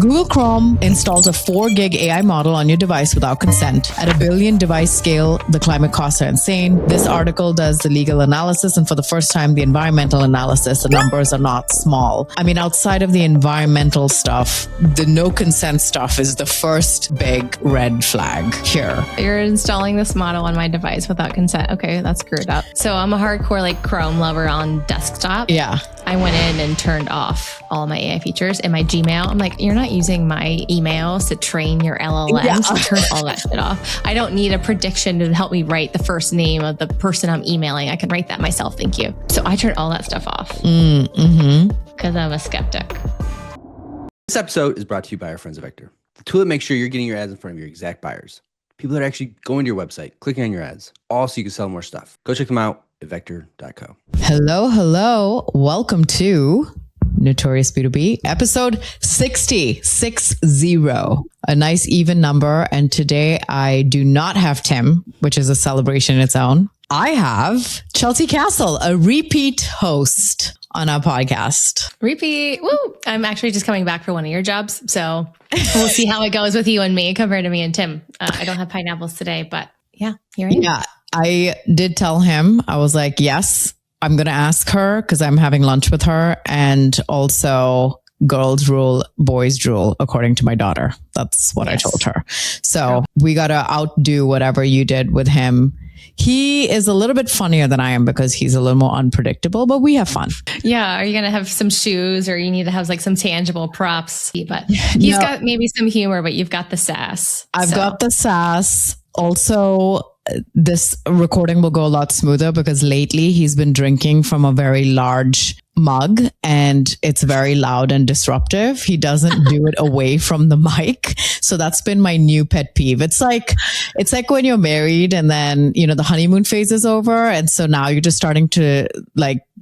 Google Chrome installs a 4 gig AI model on your device without consent. At a billion device scale, the climate costs are insane. This article does the legal analysis, and for the first time, the environmental analysis. The numbers are not small. I mean, outside of the environmental stuff, the no consent stuff is the first big red flag here. You're installing this model on my device without consent. Okay, that's screwed up. So I'm a hardcore Chrome lover on desktop. Yeah. I went in and turned off all my AI features in my Gmail. I'm like, you're not using my emails to train your LLM. Yeah. So turn all that shit off. I don't need a prediction to help me write the first name of the person I'm emailing. I can write that myself. Thank you. So I turned all that stuff off because I'm a skeptic. This episode is brought to you by our friends at Vector, the tool that makes sure you're getting your ads in front of your exact buyers. People that are actually going to your website, clicking on your ads, all so you can sell more stuff. Go check them out at vector.co. Hello. Welcome to Notorious B2B, episode 60. A nice even number. And today I do not have Tim, which is a celebration in its own. I have Chelsea Castle, a repeat host on our podcast. Repeat. Woo! I'm actually just coming back for one of your jobs. So we'll see how it goes with you and me compared to me and Tim. I don't have pineapples today, but yeah, here I am. Yeah, I did tell him, I was like, yes, I'm going to ask her because I'm having lunch with her. And also girls rule, boys rule, according to my daughter. That's what I told her. So we got to outdo whatever you did with him. He is a little bit funnier than I am because he's a little more unpredictable, but we have fun. Yeah. Are you going to have some shoes or you need to have some tangible props? But he's got maybe some humor, but you've got the sass. I've got the sass. Also, this recording will go a lot smoother because lately he's been drinking from a very large mug and it's very loud and disruptive. He doesn't do it away from the mic. So that's been my new pet peeve. It's like when you're married and then, the honeymoon phase is over. And so now you're just starting to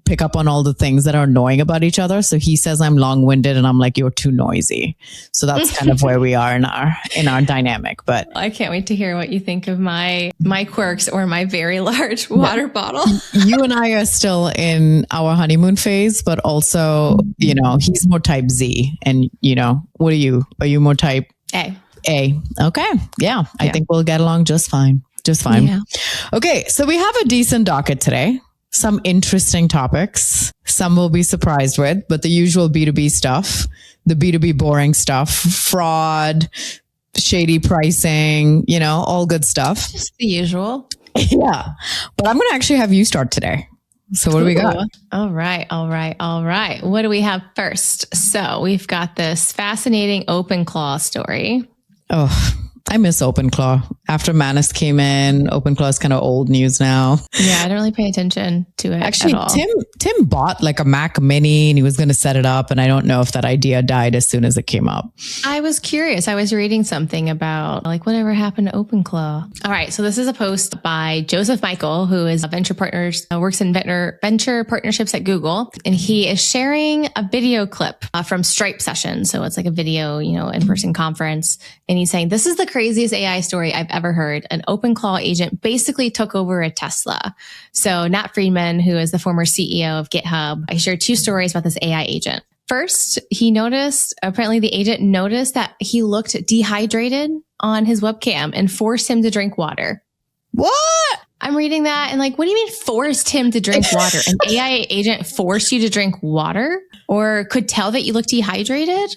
pick up on all the things that are annoying about each other. So he says I'm long-winded and I'm like, you're too noisy. So that's kind of where we are in our dynamic. But I can't wait to hear what you think of my quirks or my very large water bottle. You and I are still in our honeymoon phase, but also, he's more type Z. And, what are you? Are you more type A? Okay. Yeah. I think we'll get along just fine. Yeah. Okay. So we have a decent docket today. Some interesting topics. Some will be surprised with, but the usual B2B stuff, the B2B boring stuff, fraud, shady pricing, all good stuff. Just the usual. Yeah. But I'm going to actually have you start today. So what do we got? All right. What do we have first? So we've got this fascinating OpenClaw story. Oh, I miss OpenClaw. After Manus came in, OpenClaw is kind of old news now. Yeah, I don't really pay attention to it actually, at all. Tim bought a Mac Mini and he was going to set it up. And I don't know if that idea died as soon as it came up. I was curious. I was reading something about whatever happened to OpenClaw. All right. So this is a post by Joseph Michael, who is a venture partners, works in venture partnerships at Google. And he is sharing a video clip from Stripe session. So it's like a video, in-person conference. And he's saying, this is the craziest AI story I've ever heard. An OpenClaw agent basically took over a Tesla. So Nat Friedman, who is the former CEO of GitHub, I shared 2 stories about this AI agent. First, apparently the agent noticed that he looked dehydrated on his webcam and forced him to drink water. What? I'm reading that and what do you mean forced him to drink water? An AI agent forced you to drink water or could tell that you look dehydrated?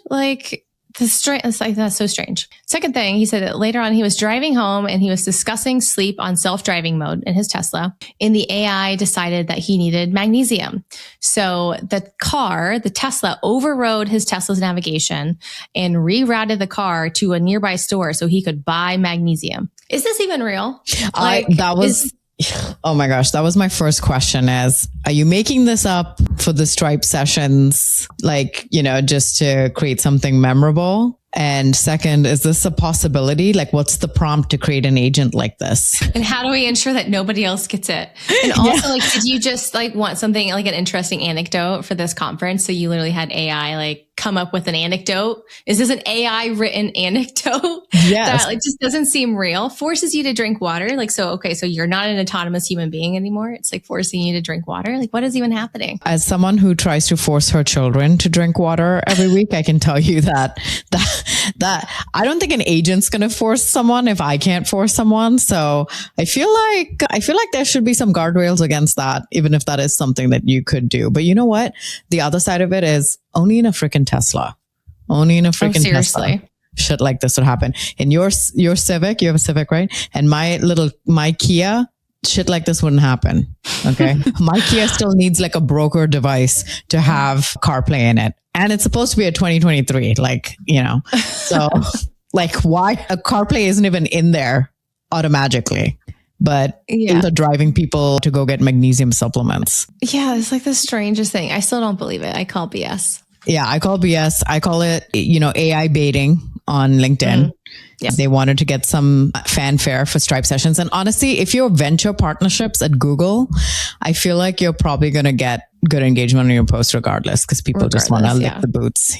That's so strange. Second thing, he said that later on he was driving home and he was discussing sleep on self-driving mode in his Tesla. And the AI decided that he needed magnesium. So the Tesla overrode his Tesla's navigation and rerouted the car to a nearby store so he could buy magnesium. Is this even real? Oh my gosh, that was my first question are you making this up for the Stripe sessions, just to create something memorable? And second, is this a possibility? What's the prompt to create an agent like this? And how do we ensure that nobody else gets it? And also, did you just want something an interesting anecdote for this conference? So you literally had AI come up with an anecdote? Is this an AI written anecdote? Yes. That like just doesn't seem real. Forces you to drink water. Like, so you're not an autonomous human being anymore. It's like forcing you to drink water. Like, what is even happening? As someone who tries to force her children to drink water every week, I can tell you that I don't think an agent's going to force someone if I can't force someone. So I feel like there should be some guardrails against that, even if that is something that you could do. But you know what? The other side of it is only in a freaking Tesla. Only in a freaking Tesla. Shit like this would happen. In your Civic, you have a Civic, right? And my Kia, shit like this wouldn't happen. Okay. My Kia still needs like a broker device to have CarPlay in it. And it's supposed to be a 2023, so like why a CarPlay isn't even in there automatically, but it's driving people to go get magnesium supplements. Yeah. It's like the strangest thing. I still don't believe it. I call BS. Yeah. I call BS. I call it, AI baiting on LinkedIn. Yeah. They wanted to get some fanfare for Stripe sessions. And honestly, if you're venture partnerships at Google, I feel like you're probably going to get good engagement on your post regardless, because people just want to lick the boots,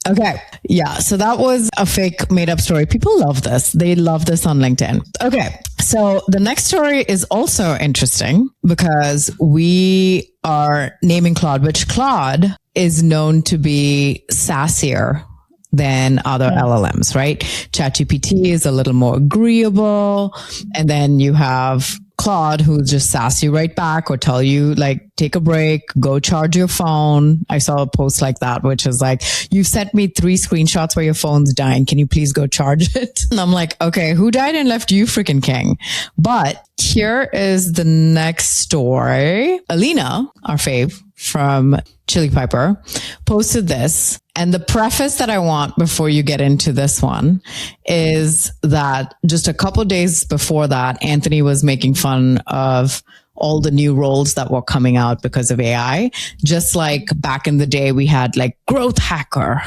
Okay. Yeah. So that was a fake made up story. People love this. They love this on LinkedIn. Okay. So the next story is also interesting because we are naming Claude, which Claude is known to be sassier than other LLMs, right? ChatGPT is a little more agreeable. And then you have Claude, who just sass you right back or tell you like, take a break, go charge your phone. I saw a post like that, which is like, you sent me 3 screenshots where your phone's dying. Can you please go charge it? And I'm like, okay, who died and left you freaking king? But here is the next story. Alina, our fave from Chili Piper, posted this. And the preface that I want before you get into this one is that just a couple of days before that, Anthony was making fun of all the new roles that were coming out because of AI. Just like back in the day, we had like growth hacker.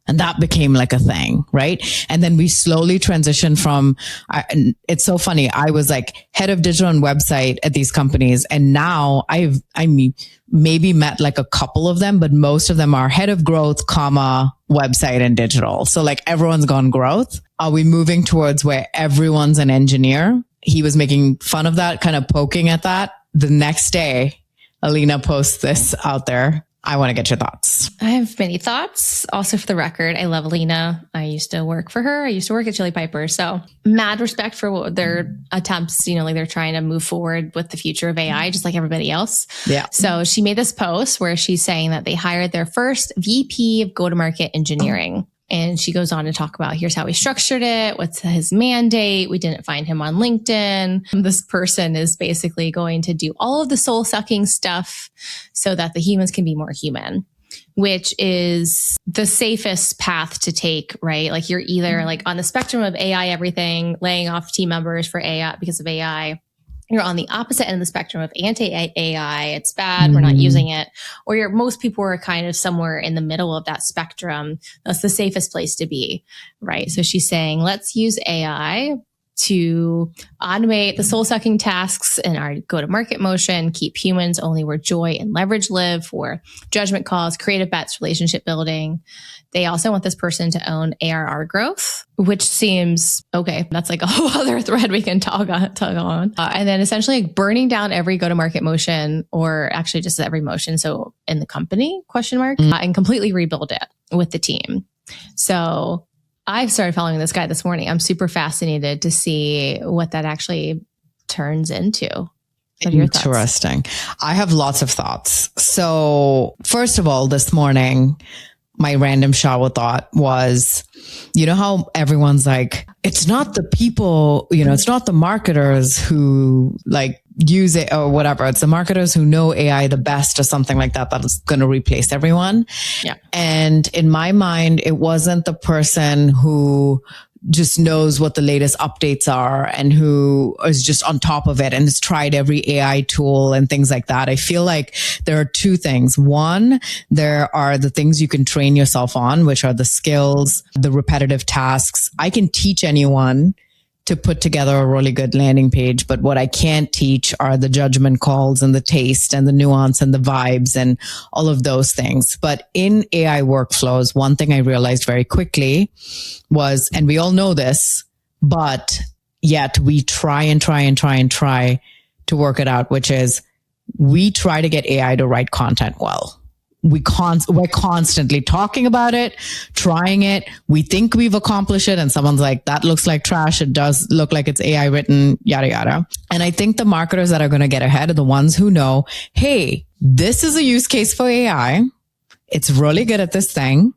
And that became like a thing, right? And then we slowly transitioned from, it's so funny. I was like head of digital and website at these companies. And now I maybe met like a couple of them, but most of them are head of growth, website and digital. So like everyone's gone growth. Are we moving towards where everyone's an engineer? He was making fun of that, kind of poking at that. The next day, Alina posts this out there. I want to get your thoughts. I have many thoughts. Also, for the record, I love Alina. I used to work for her. I used to work at Chili Piper. So mad respect for what their attempts, like they're trying to move forward with the future of AI, just like everybody else. Yeah. So she made this post where she's saying that they hired their first VP of go-to-market engineering. And she goes on to talk about, here's how we structured it. What's his mandate? We didn't find him on LinkedIn. This person is basically going to do all of the soul sucking stuff so that the humans can be more human, which is the safest path to take, right? Like you're either like on the spectrum of AI, everything, laying off team members for AI because of AI. You're on the opposite end of the spectrum of anti-AI. It's bad. We're not using it. Or most people are kind of somewhere in the middle of that spectrum. That's the safest place to be, right? So she's saying, let's use AI to automate the soul-sucking tasks in our go-to-market motion, keep humans only where joy and leverage live for judgment calls, creative bets, relationship building. They also want this person to own ARR growth, which seems okay. That's like a whole other thread we can tug on. And then essentially burning down every go-to-market motion, or actually just every motion. So in the company, and completely rebuild it with the team. So I've started following this guy this morning. I'm super fascinated to see what that actually turns into. What are your thoughts? Interesting. I have lots of thoughts. So first of all, this morning, my random shower thought was, how everyone's like, it's not the people, it's not the marketers who like use it or whatever. It's the marketers who know AI the best or something like that, that is going to replace everyone. Yeah. And in my mind, it wasn't the person who just knows what the latest updates are and who is just on top of it and has tried every AI tool and things like that. I feel like there are two things. One, there are the things you can train yourself on, which are the skills, the repetitive tasks. I can teach anyone to put together a really good landing page. But what I can't teach are the judgment calls and the taste and the nuance and the vibes and all of those things. But in AI workflows, one thing I realized very quickly was, and we all know this, but yet we try to work it out, which is we try to get AI to write content well. We're constantly talking about it, trying it. We think we've accomplished it, and someone's like, that looks like trash. It does look like it's AI written, yada, yada. And I think the marketers that are going to get ahead are the ones who know, hey, this is a use case for AI. It's really good at this thing.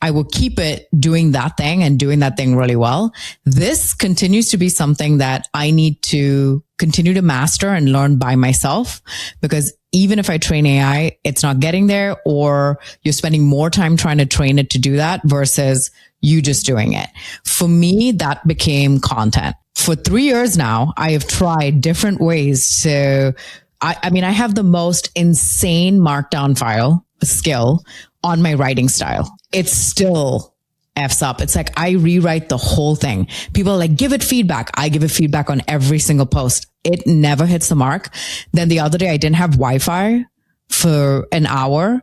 I will keep it doing that thing and doing that thing really well. This continues to be something that I need to continue to master and learn by myself, because even if I train AI, it's not getting there, or you're spending more time trying to train it to do that versus you just doing it. For me, that became content. For 3 years now, I have tried different ways to, I mean, I have the most insane markdown file skill on my writing style. It's still F's up. It's like I rewrite the whole thing. People are like, give it feedback. I give it feedback on every single post. It never hits the mark. Then the other day I didn't have Wi-Fi for an hour,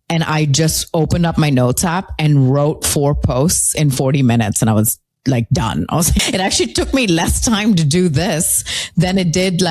and I just opened up my notes app and wrote 4 posts in 40 minutes, and I was like done. I was like, it actually took me less time to do this than it did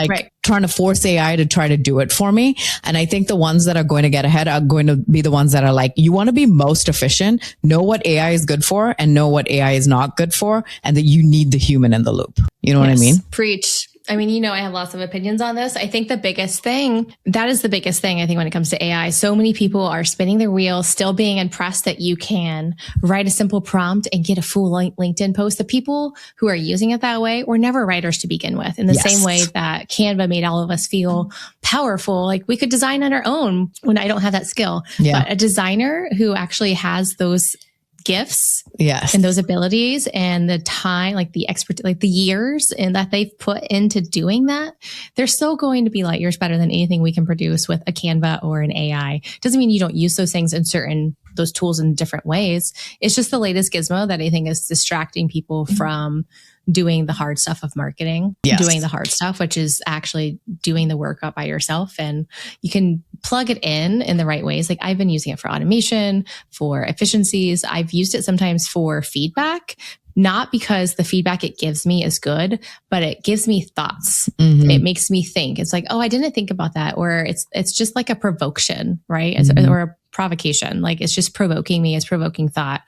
trying to force AI to try to do it for me. And I think the ones that are going to get ahead are going to be the ones that are like, you want to be most efficient, know what AI is good for and know what AI is not good for, and that you need the human in the loop. You know what I mean? Preach. I mean, you know, I have lots of opinions on this. I think the biggest thing, that is the biggest thing, I think, when it comes to AI. So many people are spinning their wheels, still being impressed that you can write a simple prompt and get a full LinkedIn post. The people who are using it that way were never writers to begin with. In the same way that Canva made all of us feel powerful, like we could design on our own when I don't have that skill. Yeah. But a designer who actually has those gifts and those abilities and the time, like the expert, like the years and that they've put into doing that, they're still going to be light years better than anything we can produce with a Canva or an AI. Doesn't mean you don't use those things in those tools in different ways. It's just the latest gizmo that I think is distracting people from doing the hard stuff of marketing, doing the hard stuff, which is actually doing the work up by yourself. And you can plug it in the right ways. Like I've been using it for automation, for efficiencies. I've used it sometimes for feedback, not because the feedback it gives me is good, but it gives me thoughts. Mm-hmm. It makes me think. It's like, oh, I didn't think about that. Or it's just like a provocation, right? Mm-hmm. Or a provocation. Like it's just provoking me. It's provoking thought.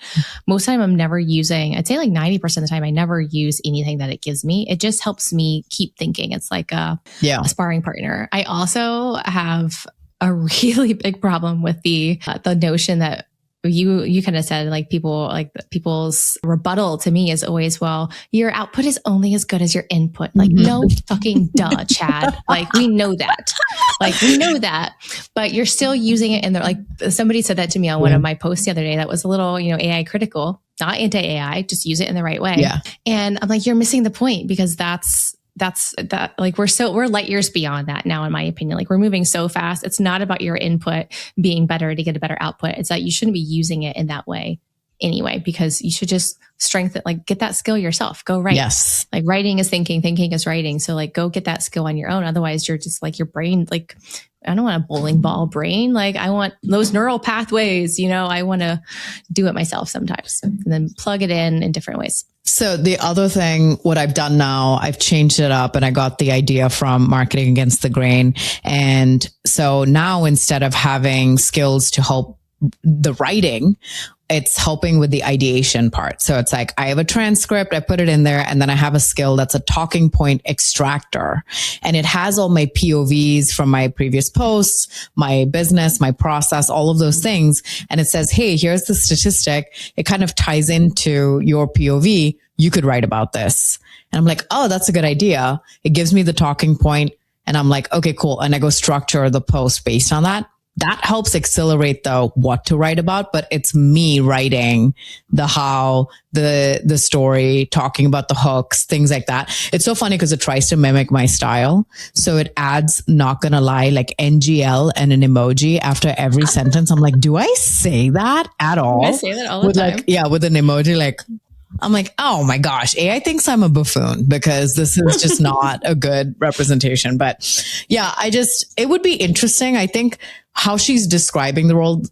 Most of the time I'm never using, I'd say like 90% of the time I never use anything that it gives me. It just helps me keep thinking. It's like a sparring partner. I also have a really big problem with the notion that you kind of said, like people's rebuttal to me is always, well, your output is only as good as your input. Like, no fucking duh, Chad. Like, we know that. But you're still using it in there. Like somebody said that to me on one of my posts the other day that was a little, AI critical, not anti-AI, just use it in the right way. Yeah. And I'm like, you're missing the point, because that's like we're light years beyond that now, in my opinion. Like we're moving so fast. It's not about your input being better to get a better output. It's that you shouldn't be using it in that way anyway, because you should just strengthen, like get that skill yourself. Go write. Yes. Like writing is thinking, thinking is writing. So like go get that skill on your own. Otherwise you're just like your brain, like I don't want a bowling ball brain. Like I want those neural pathways, I want to do it myself sometimes and then plug it in different ways. So the other thing, what I've done now, I've changed it up, and I got the idea from Marketing Against the Grain. And so now instead of having skills to help the writing, it's helping with the ideation part. So it's like, I have a transcript, I put it in there, and then I have a skill that's a talking point extractor. And it has all my POVs from my previous posts, my business, my process, all of those things. And it says, hey, here's the statistic. It kind of ties into your POV. You could write about this. And I'm like, oh, that's a good idea. It gives me the talking point, and I'm like, okay, cool. And I go structure the post based on that. That helps accelerate the what to write about, but it's me writing the how, the story, talking about the hooks, things like that. It's so funny because it tries to mimic my style. So it adds, not gonna lie, like NGL and an emoji after every sentence. I'm like, do I say that at all? I say that all the time. With an emoji, like, I'm like, oh my gosh, AI thinks I'm a buffoon because this is just not a good representation. But yeah, it would be interesting. I think how she's describing the role,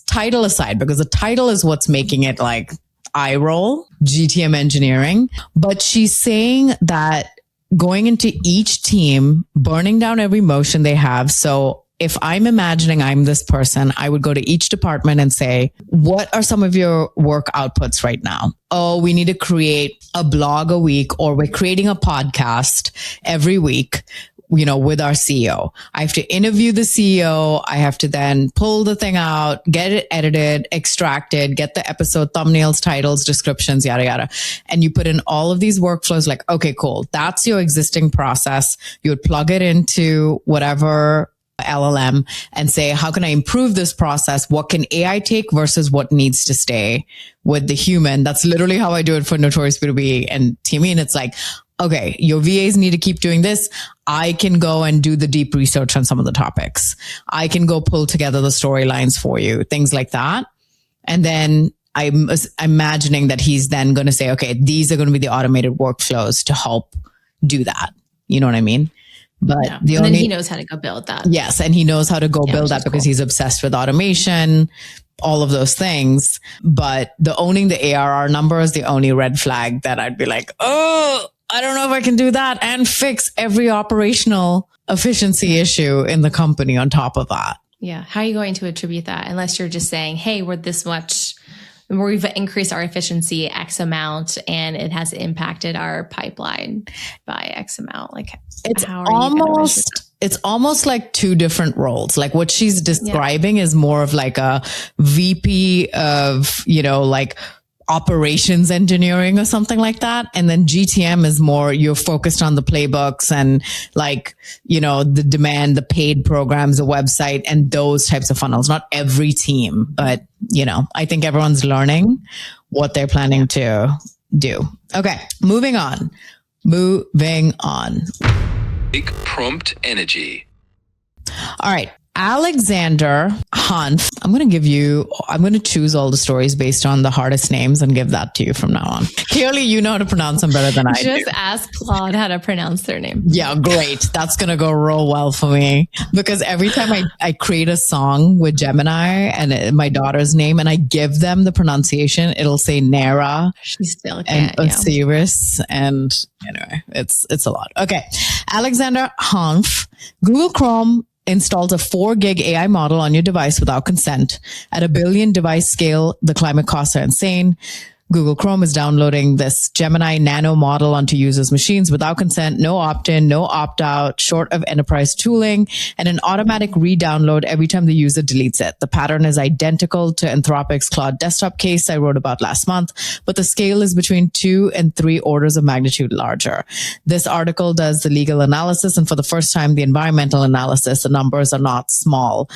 title aside, because the title is what's making it like eye roll, GTM engineering. But she's saying that going into each team, burning down every motion they have. So if I'm imagining I'm this person, I would go to each department and say, what are some of your work outputs right now? Oh, we need to create a blog a week, or we're creating a podcast every week, with our CEO. I have to interview the CEO. I have to then pull the thing out, get it edited, extracted, get the episode thumbnails, titles, descriptions, yada, yada. And you put in all of these workflows like, okay, cool. That's your existing process. You would plug it into whatever LLM and say, how can I improve this process? What can AI take versus what needs to stay with the human? That's literally how I do it for Notorious B2B and Teamy. And it's like, okay, your VAs need to keep doing this. I can go and do the deep research on some of the topics. I can go pull together the storylines for you, things like that. And then I'm imagining that he's then going to say, okay, these are going to be the automated workflows to help do that. You know what I mean? But then he knows how to go build that. Yes. And he knows how to go build that because he's obsessed with automation, all of those things. But the owning the ARR number is the only red flag that I'd be like, oh, I don't know if I can do that and fix every operational efficiency issue in the company on top of that. Yeah. How are you going to attribute that? Unless you're just saying, hey, we've increased our efficiency X amount and it has impacted our pipeline by X amount. Like it's almost like two different roles. Like what she's describing is more of like a VP of, like operations engineering or something like that. And then GTM is more, you're focused on the playbooks and like, the demand, the paid programs, the website and those types of funnels. Not every team, but I think everyone's learning what they're planning to do. Okay. Moving on. Big prompt energy. All right. Alexander Hanf. I'm going to choose all the stories based on the hardest names and give that to you from now on. Clearly, you know how to pronounce them better than I do. Just ask Claude how to pronounce their name. Yeah, great. That's going to go real well for me because every time I create a song with Gemini and my daughter's name and I give them the pronunciation, it'll say Nara and Osiris. And anyway, it's a lot. Okay. Alexander Hanf, Google Chrome installs a 4 gig AI model on your device without consent. At a billion device scale, the climate costs are insane. Google Chrome is downloading this Gemini Nano model onto users' machines without consent, no opt-in, no opt-out, short of enterprise tooling, and an automatic re-download every time the user deletes it. The pattern is identical to Anthropic's Claude desktop case I wrote about last month, but the scale is between 2 and 3 orders of magnitude larger. This article does the legal analysis, and for the first time, the environmental analysis. The numbers are not small.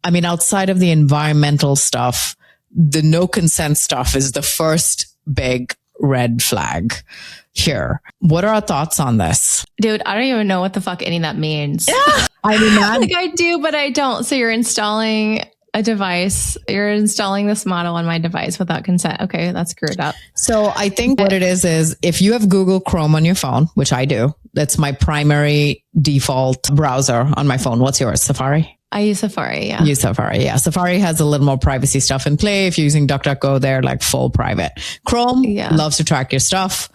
I mean, outside of the environmental stuff, the no consent stuff is the first big red flag here. What are our thoughts on this? Dude, I don't even know what the fuck any of that means. Yeah. I mean, I do, but I don't. So you're installing a device. You're installing this model on my device without consent. Okay, that's screwed up. So I think what it is if you have Google Chrome on your phone, which I do, that's my primary default browser on my phone. What's yours? Safari? I use Safari, yeah. Use Safari, yeah. Safari has a little more privacy stuff in play. If you're using DuckDuckGo, they're like full private. Chrome loves to track your stuff.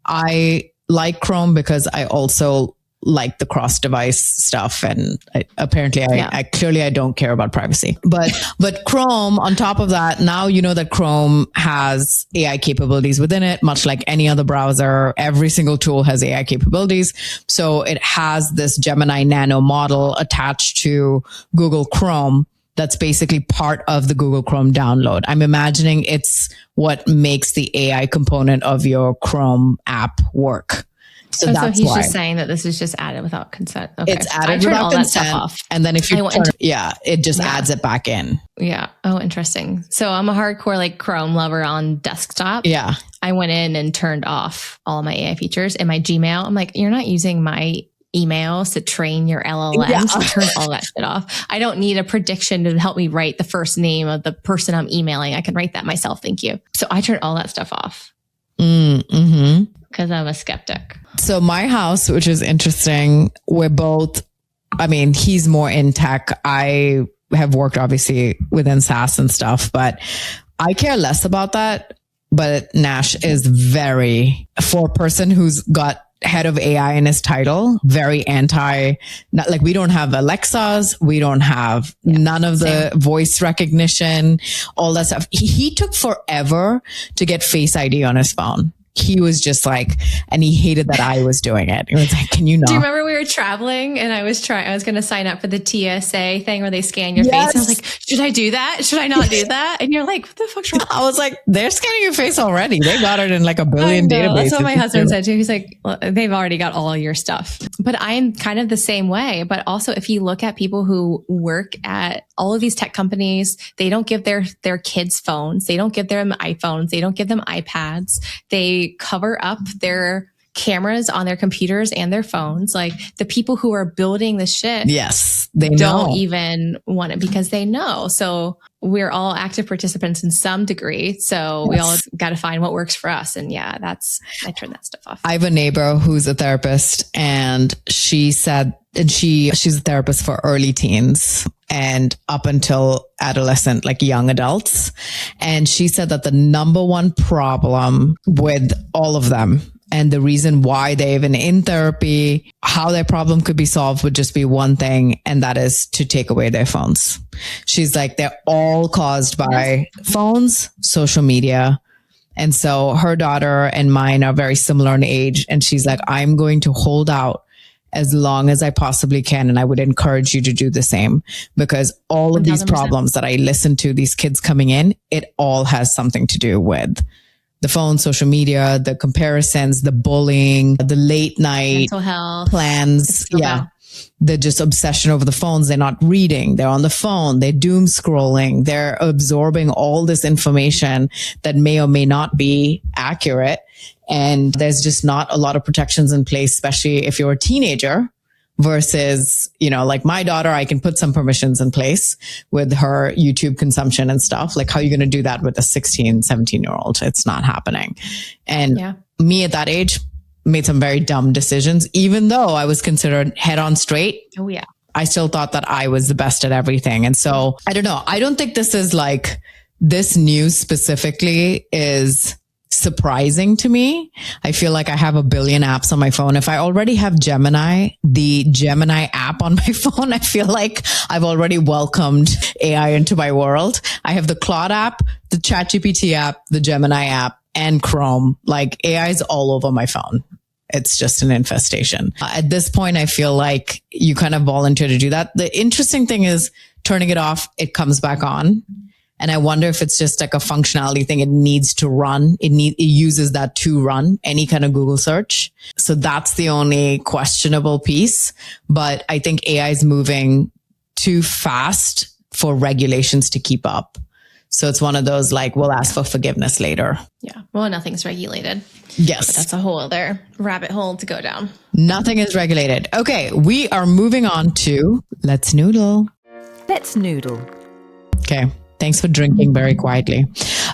I like Chrome because I also like the cross-device stuff, and I clearly don't care about privacy. But Chrome, on top of that, now you know that Chrome has AI capabilities within it, much like any other browser. Every single tool has AI capabilities. So it has this Gemini Nano model attached to Google Chrome that's basically part of the Google Chrome download. I'm imagining it's what makes the AI component of your Chrome app work. So that's he's why. Just saying that this is just added without consent. Okay. It's added without consent. And then if you it just adds it back in. Yeah. Oh, interesting. So I'm a hardcore Chrome lover on desktop. Yeah. I went in and turned off all my AI features in my Gmail. I'm like, you're not using my emails to train your LLM. Yeah. So turn all that shit off. I don't need a prediction to help me write the first name of the person I'm emailing. I can write that myself. Thank you. So I turned all that stuff off. Mm-hmm. Because I'm a skeptic. So my house, which is interesting, we're both, I mean, he's more in tech. I have worked obviously within SaaS and stuff, but I care less about that. But Nash is very, for a person who's got head of AI in his title, very anti, not like we don't have Alexas. We don't have none of the voice recognition, all that stuff. He took forever to get Face ID on his phone. He was just like, and he hated that I was doing it. It was like, can you not? Do you remember we were traveling and I was going to sign up for the TSA thing where they scan your face. I was like, should I do that? Should I not do that? And you're like, what the fuck's wrong? I was like, they're scanning your face already. They got it in like a billion databases. That's what my husband said too. He's like, well, they've already got all your stuff. But I'm kind of the same way. But also if you look at people who work at all of these tech companies, they don't give their kids phones. They don't give them iPhones. They don't give them iPads. They cover up their cameras on their computers and their phones. Like the people who are building the shit. Yes. They don't know. even want it because they know. So we're all active participants in some degree. So we all got to find what works for us. And yeah, I turn that stuff off. I have a neighbor who's a therapist and she said, and she's a therapist for early teens and up until adolescent, like young adults. And she said that the number one problem with all of them and the reason why they're even in therapy, how their problem could be solved would just be one thing. And that is to take away their phones. She's like, they're all caused by phones, social media. And so her daughter and mine are very similar in age. And she's like, I'm going to hold out as long as I possibly can. And I would encourage you to do the same because all of these problems that I listen to, these kids coming in, it all has something to do with the phone, social media, the comparisons, the bullying, the late night mental health plans. Yeah. The just obsession over the phones. They're not reading. They're on the phone. They're doom scrolling. They're absorbing all this information that may or may not be accurate. And there's just not a lot of protections in place, especially if you're a teenager versus, like my daughter, I can put some permissions in place with her YouTube consumption and stuff. Like how are you going to do that with a 16, 17-year-old? It's not happening. And me at that age made some very dumb decisions, even though I was considered head on straight. Oh yeah. I still thought that I was the best at everything. And so I don't know. I don't think this is like this news specifically is surprising to me. I feel like I have a billion apps on my phone. If I already have Gemini, the Gemini app on my phone, I feel like I've already welcomed AI into my world. I have the Claude app, the ChatGPT app, the Gemini app, and Chrome. Like AI is all over my phone. It's just an infestation. At this point, I feel like you kind of volunteer to do that. The interesting thing is turning it off, it comes back on. And I wonder if it's just like a functionality thing. It needs to run. It uses that to run any kind of Google search. So that's the only questionable piece. But I think AI is moving too fast for regulations to keep up. So it's one of those like, we'll ask for forgiveness later. Yeah. Well, nothing's regulated. Yes. But that's a whole other rabbit hole to go down. Nothing is regulated. Okay. We are moving on to Let's Noodle. Let's Noodle. Okay. Thanks for drinking very quietly.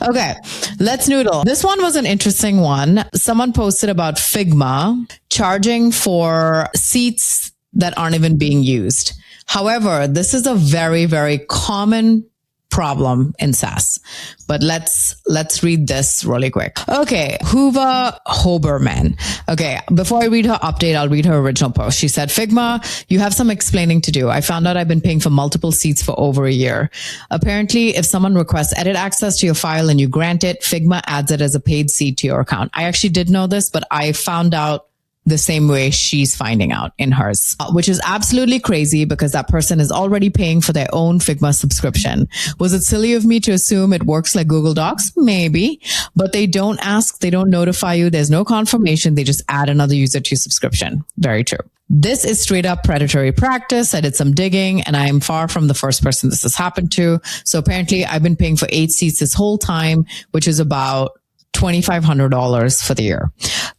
Okay, let's noodle. This one was an interesting one. Someone posted about Figma charging for seats that aren't even being used. However, this is a very, very common problem in SaaS. But let's read this really quick. Okay, Ahuva Hoberman. Okay, before I read her update, I'll read her original post. She said, Figma, you have some explaining to do. I found out I've been paying for multiple seats for over a year. Apparently, if someone requests edit access to your file and you grant it, Figma adds it as a paid seat to your account. I actually did know this, but I found out the same way she's finding out in hers, which is absolutely crazy because that person is already paying for their own Figma subscription. Was it silly of me to assume it works like Google Docs? Maybe, but they don't ask, they don't notify you. There's no confirmation. They just add another user to your subscription. Very true. This is straight up predatory practice. I did some digging and I am far from the first person this has happened to. So apparently I've been paying for 8 seats this whole time, which is about $2,500 for the year.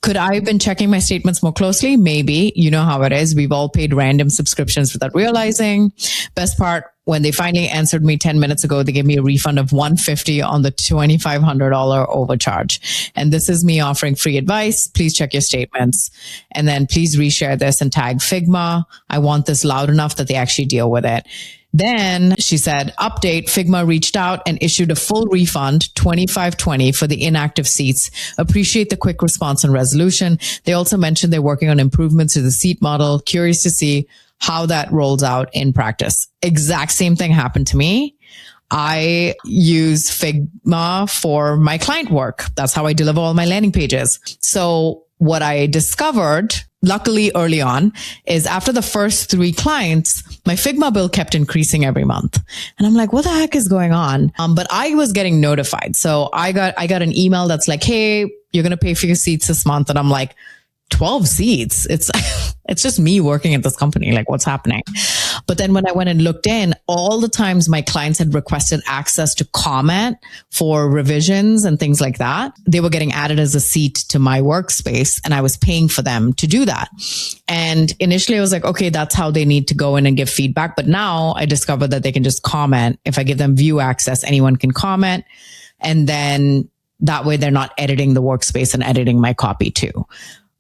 Could I have been checking my statements more closely? Maybe. You know how it is. We've all paid random subscriptions without realizing. Best part, when they finally answered me 10 minutes ago, they gave me a refund of $150 on the $2,500 overcharge. And this is me offering free advice. Please check your statements. And then please reshare this and tag Figma. I want this loud enough that they actually deal with it. Then she said, update, Figma reached out and issued a full refund, $2,520 for the inactive seats. Appreciate the quick response and resolution. They also mentioned they're working on improvements to the seat model. Curious to see how that rolls out in practice. Exact same thing happened to me. I use Figma for my client work. That's how I deliver all my landing pages. So what I discovered, luckily early on, is after the first 3 clients, my Figma bill kept increasing every month. And I'm like, what the heck is going on? But I was getting notified. So I got an email that's like, hey, you're going to pay for your seats this month. And I'm like, 12 seats. It's just me working at this company. Like, what's happening? But then when I went and looked in, all the times my clients had requested access to comment for revisions and things like that, they were getting added as a seat to my workspace, and I was paying for them to do that. And initially I was like, okay, that's how they need to go in and give feedback. But now I discovered that they can just comment. If I give them view access, anyone can comment. And then that way they're not editing the workspace and editing my copy too.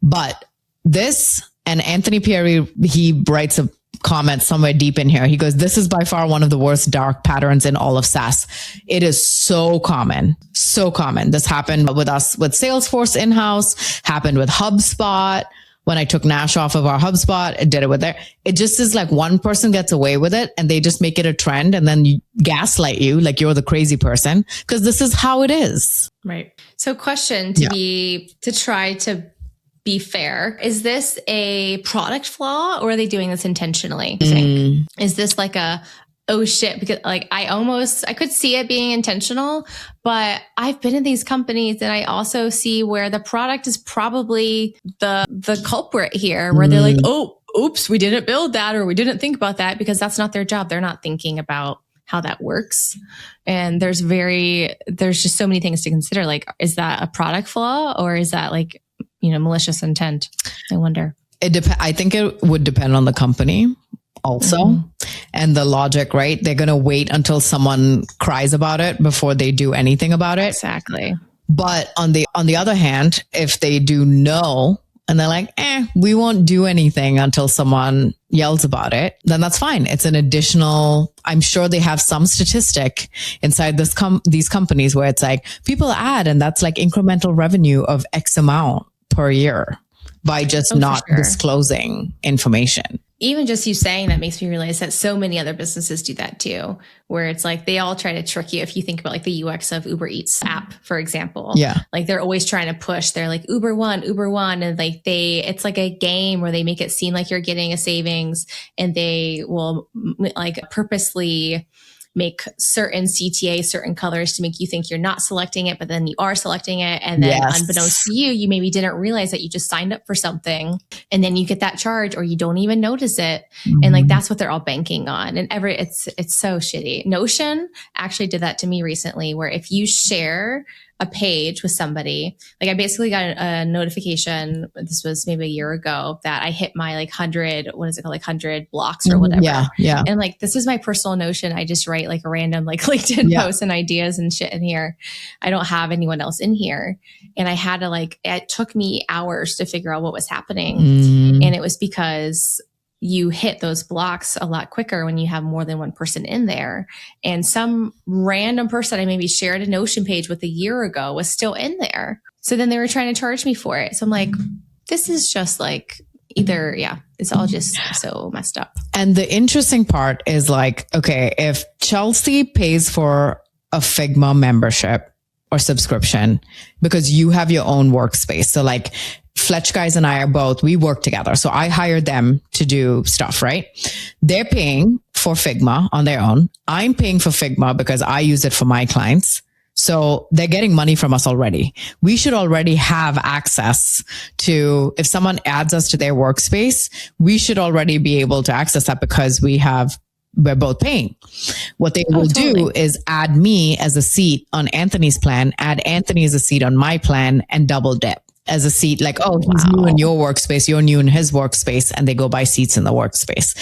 But this, and Anthony Pieri, he writes a comment somewhere deep in here. He goes, this is by far one of the worst dark patterns in all of SaaS. It is so common, so common. This happened with us with Salesforce in-house, happened with HubSpot. When I took Nash off of our HubSpot, it did it with there. It just is like one person gets away with it and they just make it a trend and then you gaslight you like you're the crazy person because this is how it is. Right. So question to try to be fair. Is this a product flaw or are they doing this intentionally? Is this like oh shit, because like I could see it being intentional, but I've been in these companies and I also see where the product is probably the culprit here, where they're like, oh, oops, we didn't build that or we didn't think about that, because that's not their job. They're not thinking about how that works. And there's just so many things to consider. Like, is that a product flaw or is that like, malicious intent? I wonder. I think it would depend on the company also and the logic, right? They're going to wait until someone cries about it before they do anything about it. Exactly. But on the other hand, if they do know and they're like, we won't do anything until someone yells about it, then that's fine. It's an additional, I'm sure they have some statistic inside these companies where it's like people add and that's like incremental revenue of X amount per year by just not disclosing information. Even just you saying that makes me realize that so many other businesses do that too, where it's like they all try to trick you. If you think about like the UX of Uber Eats app, for example, like they're always trying to push. They're like Uber One, and like it's like a game where they make it seem like you're getting a savings, and they will like purposely make certain CTA, certain colors to make you think you're not selecting it, but then you are selecting it. And then unbeknownst to you, you maybe didn't realize that you just signed up for something and then you get that charge or you don't even notice it. And like, that's what they're all banking on. And it's so shitty. Notion actually did that to me recently, where if you share a page with somebody, like I basically got a notification, this was maybe a year ago, that I hit my like 100, what is it called? Like 100 blocks or whatever. Yeah. And like, this is my personal Notion. I just write like a random like LinkedIn posts and ideas and shit in here. I don't have anyone else in here. And I had to it took me hours to figure out what was happening. And it was because you hit those blocks a lot quicker when you have more than one person in there. And some random person I maybe shared a Notion page with a year ago was still in there. So then they were trying to charge me for it. So I'm like, this is just like it's all just so messed up. And the interesting part is like, okay, if Chelsea pays for a Figma membership or subscription because you have your own workspace. So like Fletch guys and I we work together. So I hired them to do stuff, right? They're paying for Figma on their own. I'm paying for Figma because I use it for my clients. So they're getting money from us already. We should already have access to, if someone adds us to their workspace, we should already be able to access that because we're both paying. What they will do is add me as a seat on Anthony's plan, add Anthony as a seat on my plan, and double dip. as a seat, like, oh, he's new in your workspace, you're new in his workspace, and they go buy seats in the workspace.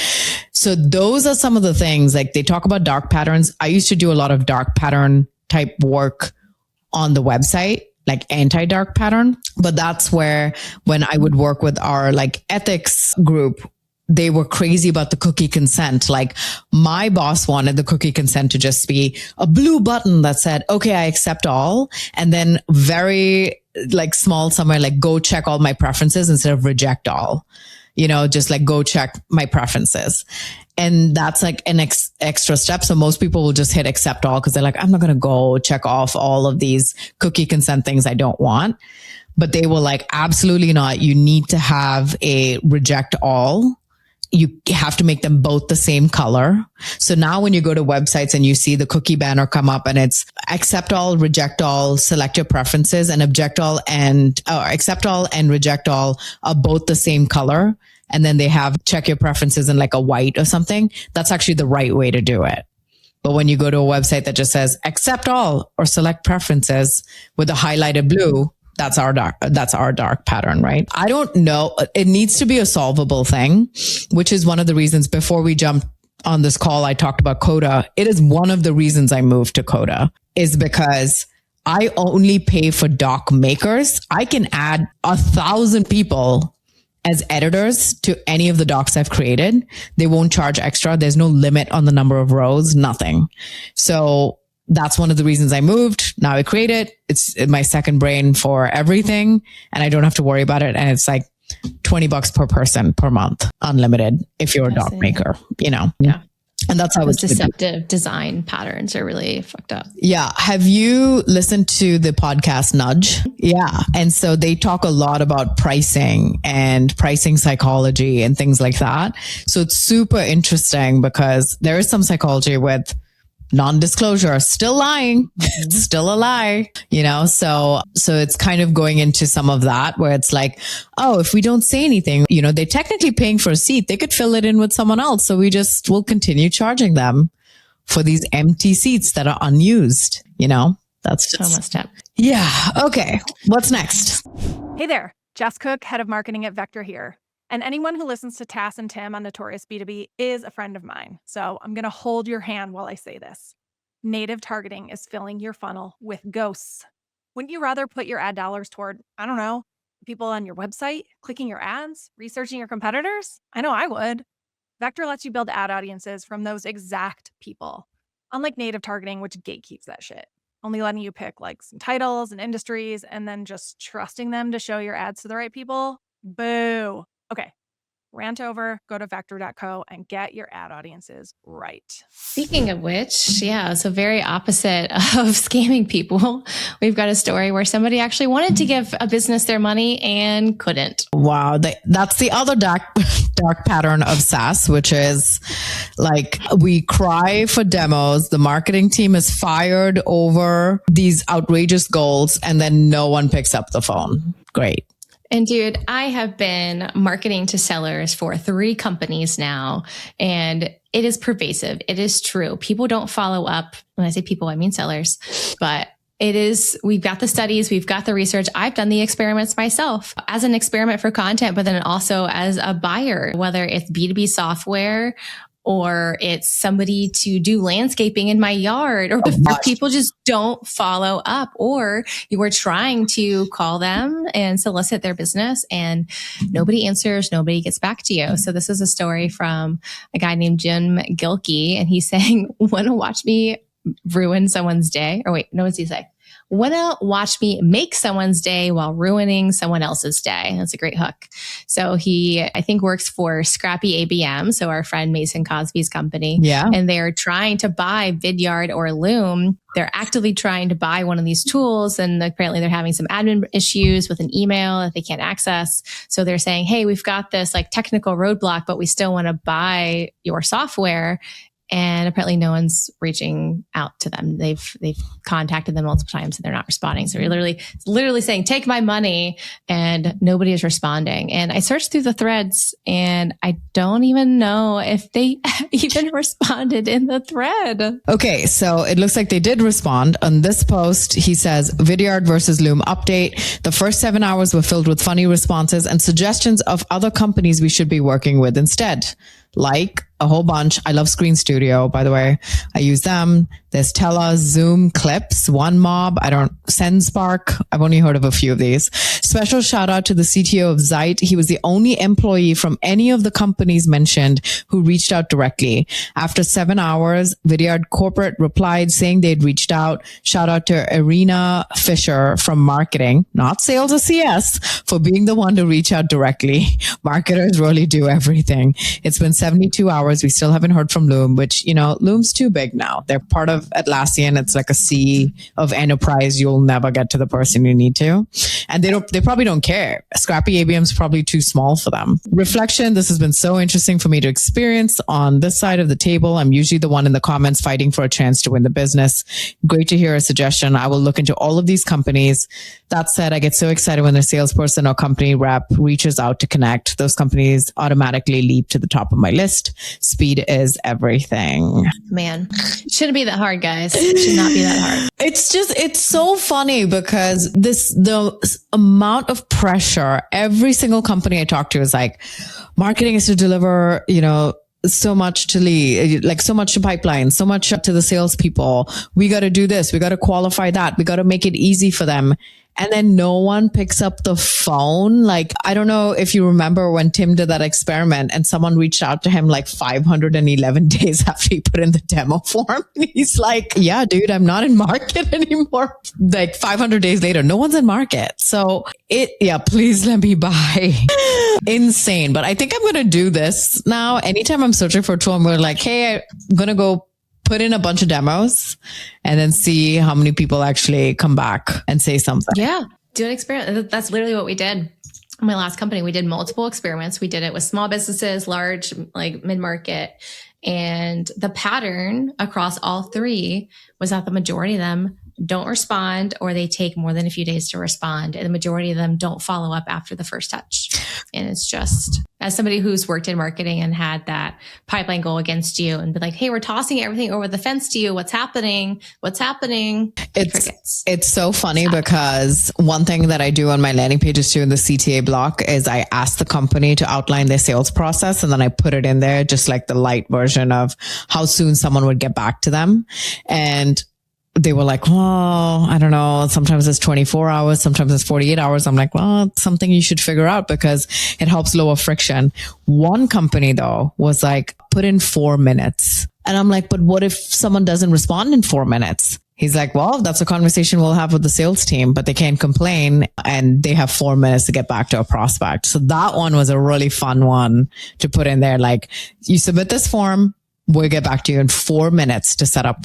So those are some of the things, like they talk about dark patterns. I used to do a lot of dark pattern type work on the website, like anti-dark pattern. But that's where when I would work with our like ethics group, they were crazy about the cookie consent. Like my boss wanted the cookie consent to just be a blue button that said, okay, I accept all. And then very like small somewhere, like go check all my preferences instead of reject all, just like go check my preferences. And that's like an extra step. So most people will just hit accept all because they're like, I'm not going to go check off all of these cookie consent things I don't want. But they will like, absolutely not. You need to have a reject all. You have to make them both the same color. So now when you go to websites and you see the cookie banner come up and it's accept all, reject all, select your preferences, and accept all and reject all are both the same color. And then they have check your preferences in like a white or something. That's actually the right way to do it. But when you go to a website that just says accept all or select preferences with a highlighted blue, that's our dark pattern, right? I don't know. It needs to be a solvable thing, which is one of the reasons before we jumped on this call, I talked about Coda. It is one of the reasons I moved to Coda is because I only pay for doc makers. I can add 1,000 people as editors to any of the docs I've created. They won't charge extra. There's no limit on the number of rows, nothing. So that's one of the reasons I moved. Now I create it. It's my second brain for everything and I don't have to worry about it. And it's like $20 per person per month, unlimited if you're a doc maker, Yeah. And that's how those deceptive design patterns are really fucked up. Yeah. Have you listened to the podcast Nudge? Yeah. And so they talk a lot about pricing and pricing psychology and things like that. So it's super interesting because there is some psychology with non-disclosure, still lying, it's still a will, so it's kind of going into some of that where it's like, oh, if we don't say anything, they're technically paying for a seat. They could fill it in with someone else. So we just will continue charging them for these empty seats that are unused, that's just so messed up. Yeah. Okay. What's next? Hey there, Jess Cook, head of marketing at Vector here. And anyone who listens to Tass and Tim on Notorious B2B is a friend of mine. So I'm going to hold your hand while I say this. Native targeting is filling your funnel with ghosts. Wouldn't you rather put your ad dollars toward, I don't know, people on your website, clicking your ads, researching your competitors? I know I would. Vector lets you build ad audiences from those exact people. Unlike native targeting, which gatekeeps that shit. Only letting you pick like some titles and industries and then just trusting them to show your ads to the right people. Boo. Okay, rant over, go to vector.co and get your ad audiences right. Speaking of which, yeah, so very opposite of scamming people. We've got a story where somebody actually wanted to give a business their money and couldn't. Wow. That's the other dark pattern of SaaS, which is like we cry for demos. The marketing team is fired over these outrageous goals and then no one picks up the phone. Great. And dude, I have been marketing to sellers for 3 companies now, and it is pervasive. It is true. People don't follow up. When I say people, I mean sellers, but we've got the studies, we've got the research. I've done the experiments myself as an experiment for content, but then also as a buyer, whether it's B2B software or it's somebody to do landscaping in my yard, or people just don't follow up, or you are trying to call them and solicit their business and nobody answers, nobody gets back to you. So this is a story from a guy named Jim Gilkey, and he's saying, want to watch me ruin someone's day? Or wait, no, what does he say? Want to watch me make someone's day while ruining someone else's day. That's a great hook. So he, I think, works for Scrappy ABM. So our friend Mason Cosby's company. Yeah. And they're trying to buy Vidyard or Loom. They're actively trying to buy one of these tools. And apparently they're having some admin issues with an email that they can't access. So they're saying, hey, we've got this like technical roadblock, but we still want to buy your software. and apparently no one's reaching out to them. They've contacted them multiple times and they're not responding. So you're literally saying, take my money, and nobody is responding. And I searched through the threads and I don't even know if they even responded in the thread. Okay, so it looks like they did respond. On this post, he says, Vidyard versus Loom update. The first 7 hours were filled with funny responses and suggestions of other companies we should be working with instead. Like a whole bunch. I love Screen Studio, by the way. I use them. There's Tela, Zoom, Clips, OneMob. SendSpark. I've only heard of a few of these. Special shout out to the CTO of Zeit. He was the only employee from any of the companies mentioned who reached out directly. After 7 hours, Vidyard Corporate replied saying they'd reached out. Shout out to Irina Fisher from marketing, not sales or CS, for being the one to reach out directly. Marketers really do everything. It's been 72 hours. We still haven't heard from Loom, which, Loom's too big now. They're part of Atlassian. It's like a sea of enterprise. You'll never get to the person you need to. And they probably don't care. Scrappy ABM's probably too small for them. Reflection. This has been so interesting for me to experience on this side of the table. I'm usually the one in the comments fighting for a chance to win the business. Great to hear a suggestion. I will look into all of these companies. That said, I get so excited when a salesperson or company rep reaches out to connect. Those companies automatically leap to the top of my list. Speed is everything. Man, shouldn't be that hard, guys. It should not be that hard. It's so funny because the amount of pressure every single company I talk to is like, marketing is to deliver, so much to lead, like so much to pipeline, so much to the salespeople. We got to do this. We got to qualify that. We got to make it easy for them. And then no one picks up the phone. Like, I don't know if you remember when Tim did that experiment and someone reached out to him like 511 days after he put in the demo form. He's like, yeah, dude, I'm not in market anymore. Like 500 days later, no one's in market. So please let me buy. Insane. But I think I'm going to do this now. Anytime I'm searching for a tool, I'm going to like, hey, I'm going to go put in a bunch of demos and then see how many people actually come back and say something. Yeah. Do an experiment. That's literally what we did. In my last company, we did multiple experiments. We did it with small businesses, large, like mid-market. And the pattern across all three was that the majority of them don't respond, or they take more than a few days to respond. And the majority of them don't follow up after the first touch. And it's just, as somebody who's worked in marketing and had that pipeline go against you and be like, hey, we're tossing everything over the fence to you. What's happening? It's so funny because one thing that I do on my landing pages too in the CTA block is I ask the company to outline their sales process, and then I put it in there, just like the light version of how soon someone would get back to them. And they were like, well, I don't know. Sometimes it's 24 hours. Sometimes it's 48 hours. I'm like, well, it's something you should figure out because it helps lower friction. One company though was like, put in 4 minutes. And I'm like, but what if someone doesn't respond in 4 minutes? He's like, well, that's a conversation we'll have with the sales team, but they can't complain and they have 4 minutes to get back to a prospect. So that one was a really fun one to put in there. Like, you submit this form, we'll get back to you in 4 minutes to set up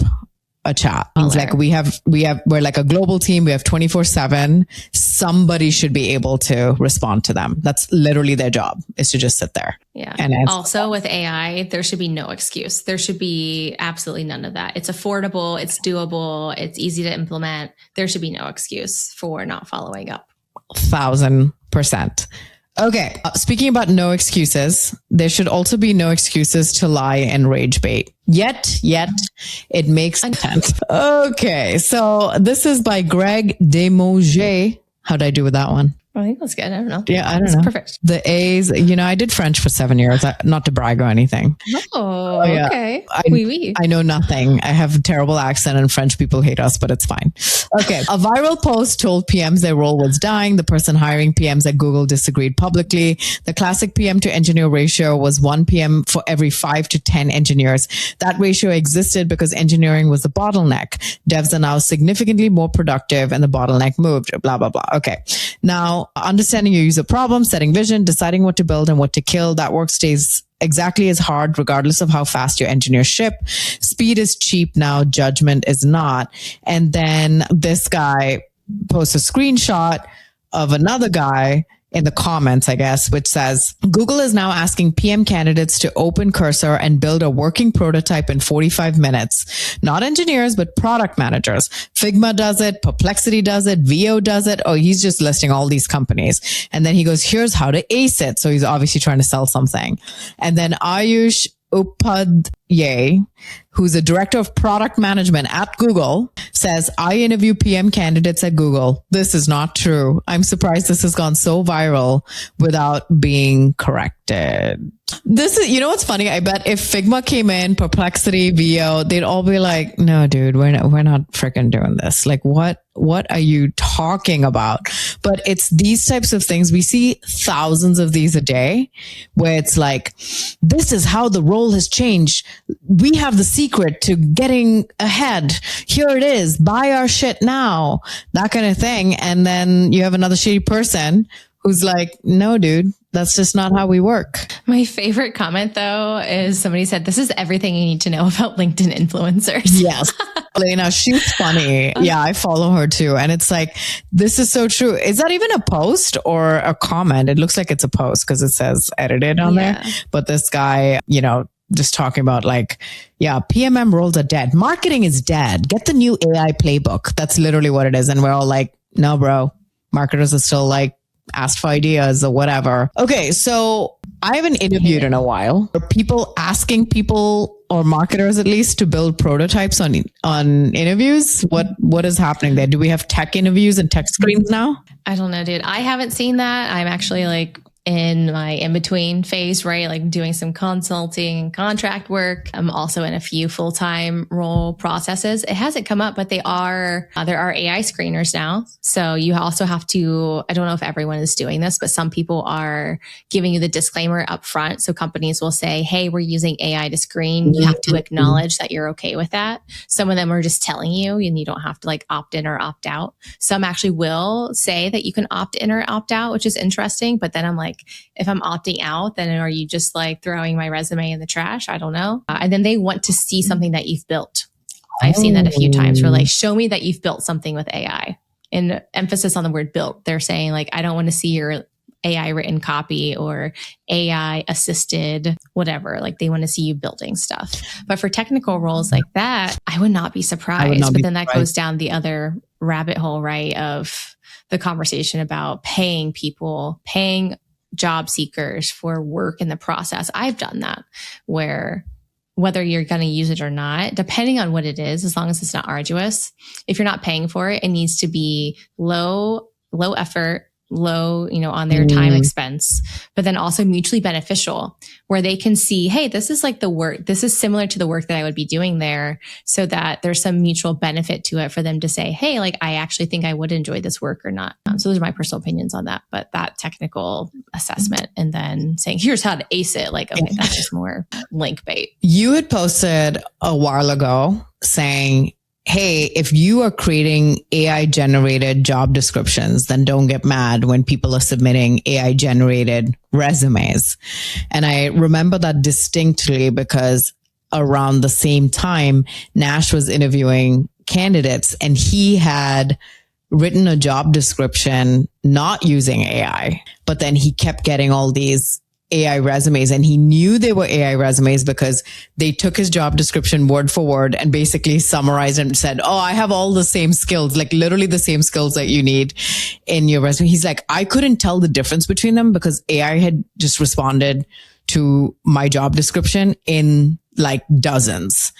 a chat. It's like we're like a global team. We have 24/7. Somebody should be able to respond to them. That's literally their job, is to just sit there. Yeah. And also with AI, there should be no excuse. There should be absolutely none of that. It's affordable. It's doable. It's easy to implement. There should be no excuse for not following up. 1000%. Okay. Speaking about no excuses, there should also be no excuses to lie and rage bait. Yet it makes sense. Okay. So this is by Greg Desmoget. How'd I do with that one? I think that's good. I don't know. Yeah, I don't know. Perfect. The A's, I did French for 7 years, not to brag or anything. Oh, yeah. Okay. I know nothing. I have a terrible accent and French people hate us, but it's fine. Okay. A viral post told PMs their role was dying. The person hiring PMs at Google disagreed publicly. The classic PM to engineer ratio was 1 PM for every 5 to 10 engineers. That ratio existed because engineering was the bottleneck. Devs are now significantly more productive and the bottleneck moved, blah, blah, blah. Okay. Now, understanding your user problem, setting vision, deciding what to build and what to kill, that work stays exactly as hard regardless of how fast your engineers ship. Speed is cheap now, judgment is not. And then this guy posts a screenshot of another guy in the comments, I guess, which says, Google is now asking PM candidates to open Cursor and build a working prototype in 45 minutes. Not engineers, but product managers. Figma does it. Perplexity does it. VO does it. Oh, he's just listing all these companies. And then he goes, here's how to ace it. So he's obviously trying to sell something. And then Ayush Upadhyay, who's the director of product management at Google, says, I interview PM candidates at Google. This is not true. I'm surprised this has gone so viral without being corrected. This is, you know what's funny? I bet if Figma came in, Perplexity, VO, they'd all be like, no, dude, we're not freaking doing this. Like, what are you talking about? But it's these types of things. We see thousands of these a day where it's like, this is how the role has changed. We have the secret to getting ahead. Here it is. Buy our shit now. That kind of thing. And then you have another shitty person who's like, no, dude, that's just not how we work. My favorite comment, though, is somebody said, this is everything you need to know about LinkedIn influencers. Yes. Elena, she's funny. Yeah, I follow her too. And it's like, this is so true. Is that even a post or a comment? It looks like it's a post because it says edited on there. But this guy, you know, just talking about like, yeah, PMM roles are dead. Marketing is dead. Get the new AI playbook. That's literally what it is. And we're all like, no, bro. Marketers are still like, asked for ideas or whatever. Okay, so I haven't interviewed in a while. Are people asking people or marketers at least to build prototypes on interviews? What is happening there? Do we have tech interviews and tech screens now? I don't know, dude. I haven't seen that. I'm actually like in my in-between phase, right? Like doing some consulting and contract work. I'm also in a few full-time role processes. It hasn't come up, but there are AI screeners now. So you also have to, I don't know if everyone is doing this, but some people are giving you the disclaimer up front. So companies will say, hey, we're using AI to screen. You have to acknowledge that you're okay with that. Some of them are just telling you, and you don't have to like opt in or opt out. Some actually will say that you can opt in or opt out, which is interesting. But then I'm like, if I'm opting out, then are you just like throwing my resume in the trash? I don't know. And then they want to see something that you've built. I've seen that a few times where like, show me that you've built something with AI. And emphasis on the word built. They're saying like, I don't want to see your AI written copy or AI assisted, whatever. Like they want to see you building stuff. But for technical roles like that, I would not be surprised. But then that goes down the other rabbit hole, right? Of the conversation about paying people, paying job seekers for work in the process. I've done that where whether you're going to use it or not, depending on what it is, as long as it's not arduous, if you're not paying for it, it needs to be low effort, low, on their time expense, but then also mutually beneficial where they can see, hey, this is like the work, this is similar to the work that I would be doing there, so that there's some mutual benefit to it for them to say, hey, like I actually think I would enjoy this work or not. So those are my personal opinions on that, but that technical assessment and then saying, here's how to ace it. Like, okay, that's just more link bait. You had posted a while ago saying, hey, if you are creating AI generated job descriptions, then don't get mad when people are submitting AI generated resumes. And I remember that distinctly because around the same time, Nash was interviewing candidates and he had written a job description not using AI, but then he kept getting all these AI resumes and he knew they were AI resumes because they took his job description word for word and basically summarized and said, oh, I have all the same skills, like literally the same skills that you need in your resume. He's like, I couldn't tell the difference between them because AI had just responded to my job description in like dozens.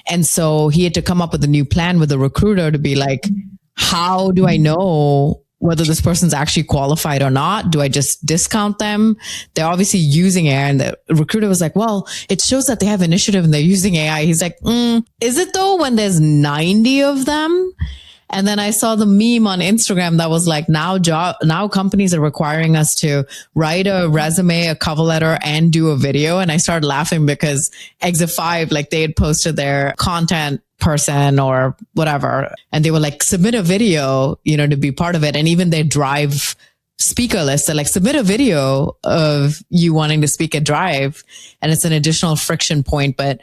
And so he had to come up with a new plan with a recruiter to be like, how do I know whether this person's actually qualified or not? Do I just discount them? They're obviously using AI. And the recruiter was like, well, it shows that they have initiative and they're using AI. He's like, is it though when there's 90 of them? And then I saw the meme on Instagram that was like, now companies are requiring us to write a resume, a cover letter, and do a video. And I started laughing because Exit 5, like they had posted their content person or whatever, and they were like, submit a video, to be part of it. And even their Drive speaker list, they're like, submit a video of you wanting to speak at Drive. And it's an additional friction point. But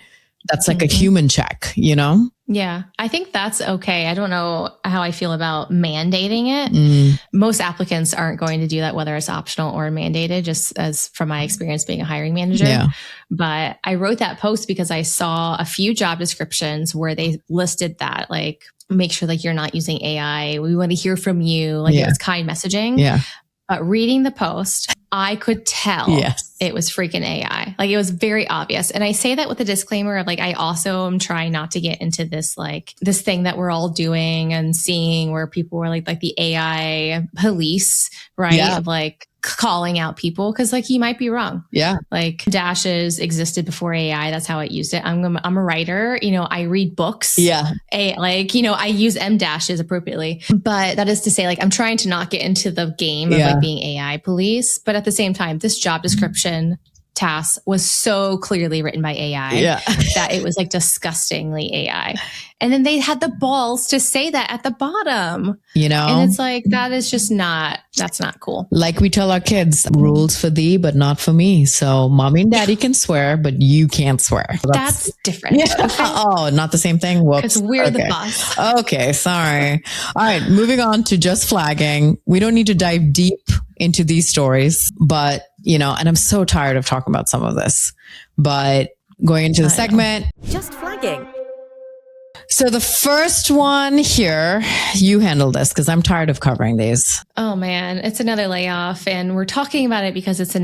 That's like a human check, you know? Yeah, I think that's okay. I don't know how I feel about mandating it. Most applicants aren't going to do that, whether it's optional or mandated, just as from my experience being a hiring manager. Yeah. But I wrote that post because I saw a few job descriptions where they listed that, like, make sure like you're not using AI. We want to hear from you. Like it was kind messaging. Yeah. But reading the post, I could tell it was freaking AI. Like it was very obvious. And I say that with a disclaimer of like, I also am trying not to get into this, like this thing that we're all doing and seeing where people were like the AI police, right? Yeah. Of like calling out people. Cause like, you might be wrong. Yeah. Like dashes existed before AI. That's how I used it. I'm a writer, you know, I read books. Yeah. Like, you know, I use M dashes appropriately, but that is to say like, I'm trying to not get into the game of like being AI police. But at the same time, this job description task was so clearly written by AI that it was like disgustingly AI. And then they had the balls to say that at the bottom, you know, and it's like, that's not cool. Like we tell our kids, rules for thee, but not for me. So mommy and daddy can swear, but you can't swear. That's different. Yeah. Okay. Oh, not the same thing. Whoops. Because we're the boss. Okay. Sorry. All right. Moving on to just flagging. We don't need to dive deep into these stories, but you know, and I'm so tired of talking about some of this, but going into the segment, just flagging. So the first one here, you handle this because I'm tired of covering these. Oh man, it's another layoff, and we're talking about it because it's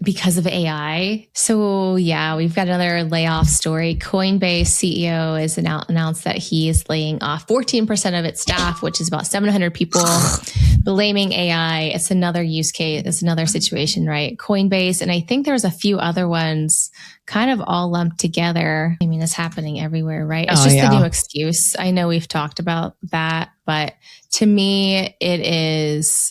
because of AI. So yeah, we've got another layoff story. Coinbase CEO has announced that he is laying off 14% of its staff, which is about 700 people, blaming AI. It's another use case. It's another situation, right? Coinbase, and I think there's a few other ones kind of all lumped together. I mean, it's happening everywhere, right? It's just the new excuse. I know we've talked about that, but to me, it's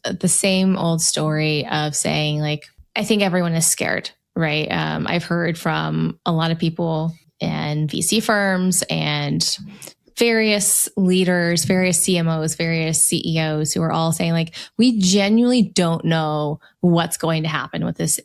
the same old story of saying like, I think everyone is scared, right? I've heard from a lot of people and VC firms and various leaders, various CMOs, various CEOs who are all saying like, we genuinely don't know what's going to happen with this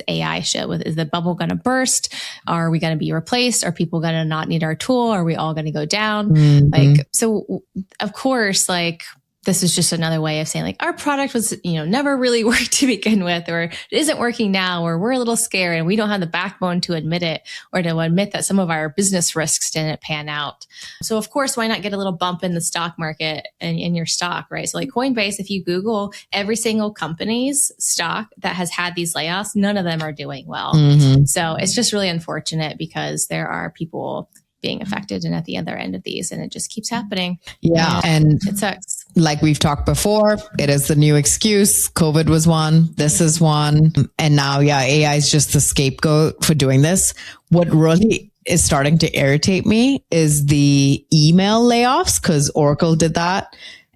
AI shit. Is the bubble going to burst? Are we going to be replaced? Are people going to not need our tool? Are we all going to go down? Mm-hmm. Like, so of course, like this is just another way of saying like our product was, never really worked to begin with, or it isn't working now, or we're a little scared and we don't have the backbone to admit it, or to admit that some of our business risks didn't pan out. So of course, why not get a little bump in the stock market and in your stock, right? So like Coinbase, if you Google every single company's stock that has had these layoffs, none of them are doing well. Mm-hmm. So it's just really unfortunate because there are people being affected and at the other end of these, and it just keeps happening. Yeah. And it sucks. Like we've talked before, it is the new excuse. COVID was one. This is one. And now, AI is just the scapegoat for doing this. What really is starting to irritate me is the email layoffs, because Oracle did that.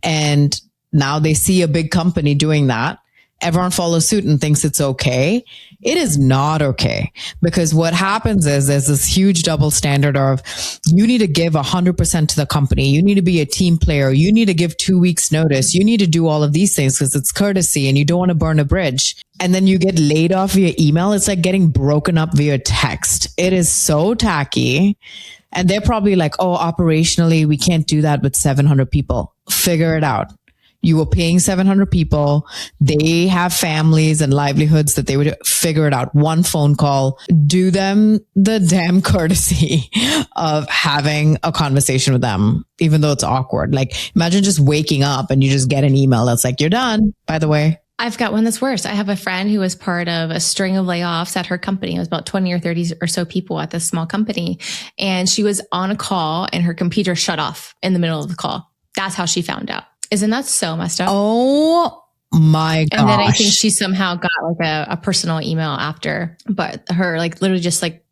And now they see a big company doing that. Everyone follows suit and thinks it's okay. It is not okay, because what happens is there's this huge double standard of you need to give 100% to the company. You need to be a team player. You need to give 2 weeks notice. You need to do all of these things because it's courtesy and you don't want to burn a bridge. And then you get laid off via email. It's like getting broken up via text. It is so tacky. And they're probably like, oh, operationally, we can't do that with 700 people. Figure it out. You were paying 700 people. They have families and livelihoods that they would figure it out. One phone call. Do them the damn courtesy of having a conversation with them, even though it's awkward. Like imagine just waking up and you just get an email that's like, you're done, by the way. I've got one that's worse. I have a friend who was part of a string of layoffs at her company. It was about 20 or 30 or so people at this small company. And she was on a call and her computer shut off in the middle of the call. That's how she found out. Isn't that so messed up? Oh my gosh. And then I think she somehow got like a personal email after, but her like literally just like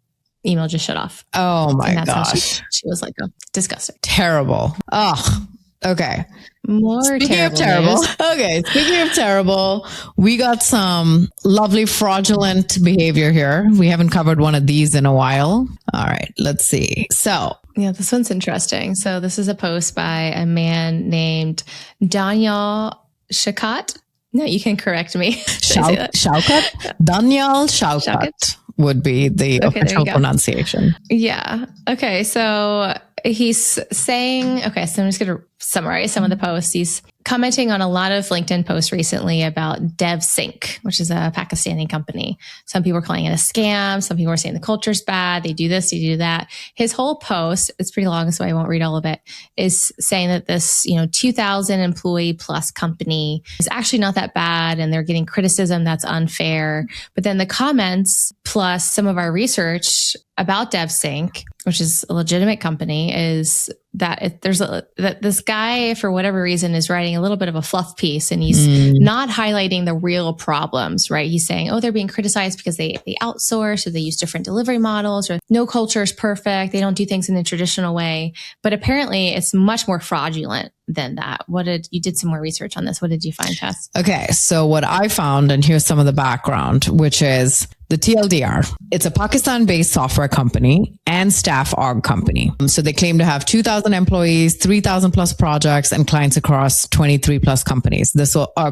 email just shut off. Oh my gosh. She was like, oh, disgusting. Terrible. Oh, okay. More speaking of terrible. Okay. Speaking of terrible, we got some lovely fraudulent behavior here. We haven't covered one of these in a while. All right. Let's see. So yeah, this one's interesting. So this is a post by a man named Daniel Shaukat. No, you can correct me. Shaukat? Daniel Shaukat. would be the official pronunciation. Yeah. Okay. So he's saying, okay, so I'm just going to summarize some of the posts. He's commenting on a lot of LinkedIn posts recently about Devsinc, which is a Pakistani company. Some people are calling it a scam. Some people are saying the culture's bad. They do this, they do that. His whole post, it's pretty long, so I won't read all of it, is saying that this, 2,000 employee plus company is actually not that bad. And they're getting criticism that's unfair. But then the comments plus some of our research about Devsinc, which is a legitimate company, is that that this guy, for whatever reason, is writing a little bit of a fluff piece, and he's not highlighting the real problems, right? He's saying, oh, they're being criticized because they outsource, or they use different delivery models, or no culture is perfect. They don't do things in the traditional way. But apparently it's much more fraudulent than that. You did some more research on this. What did you find, Tess? Okay. So what I found, and here's some of the background, which is the TLDR. It's a Pakistan-based software company and staff org company. So they claim to have 2,000 employees, 3,000 plus projects, and clients across 23 plus countries.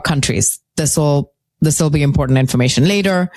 Countries. This will be important information later.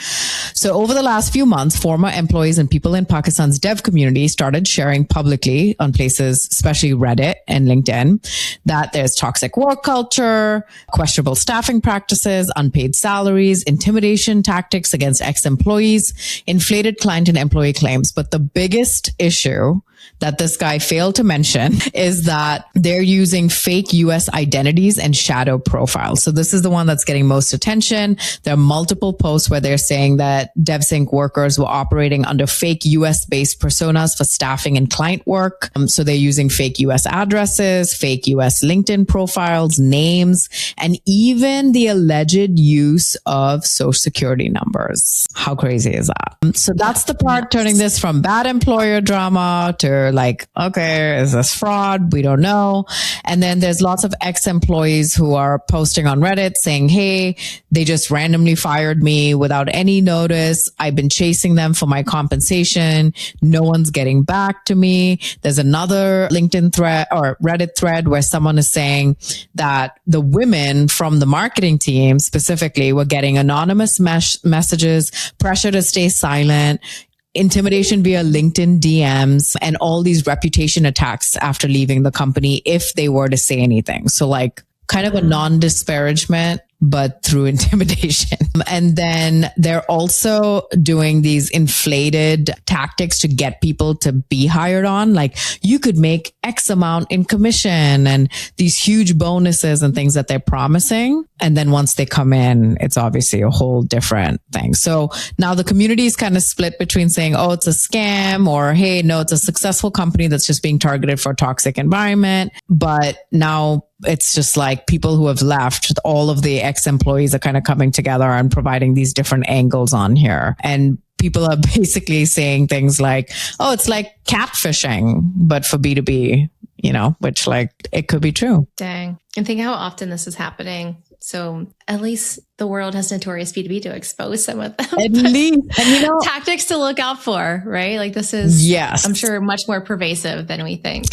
So over the last few months, former employees and people in Pakistan's dev community started sharing publicly on places, especially Reddit and LinkedIn, that there's toxic work culture, questionable staffing practices, unpaid salaries, intimidation tactics against ex-employees, inflated client and employee claims. But the biggest issue that this guy failed to mention is that they're using fake US identities and shadow profiles. So this is the one that's getting most attention. There are multiple posts where they're saying that Devsinc workers were operating under fake US based personas for staffing and client work. So they're using fake US addresses, fake US LinkedIn profiles, names, and even the alleged use of social security numbers. How crazy is that? So that's the part turning this from bad employer drama to like, okay, is this fraud? We don't know. And then there's lots of ex-employees who are posting on Reddit saying, hey, they just randomly fired me without any notice. I've been chasing them for my compensation. No one's getting back to me. There's another LinkedIn thread or Reddit thread where someone is saying that the women from the marketing team specifically were getting anonymous messages, pressure to stay silent, intimidation via LinkedIn DMs, and all these reputation attacks after leaving the company if they were to say anything. So like kind of a non-disparagement, but through intimidation. And then they're also doing these inflated tactics to get people to be hired on. Like you could make X amount in commission and these huge bonuses and things that they're promising. And then once they come in, it's obviously a whole different thing. So now the community is kind of split between saying, oh, it's a scam, or hey, no, it's a successful company that's just being targeted for a toxic environment. But now it's just like people who have left, all of the ex-employees are kind of coming together and providing these different angles on here. And people are basically saying things like, oh, it's like catfishing, but for B2B, which like it could be true. Dang. And think how often this is happening. So at least the world has Notorious B2B to expose some of them. At least. And tactics to look out for, right? Like this is, yes, I'm sure, much more pervasive than we think.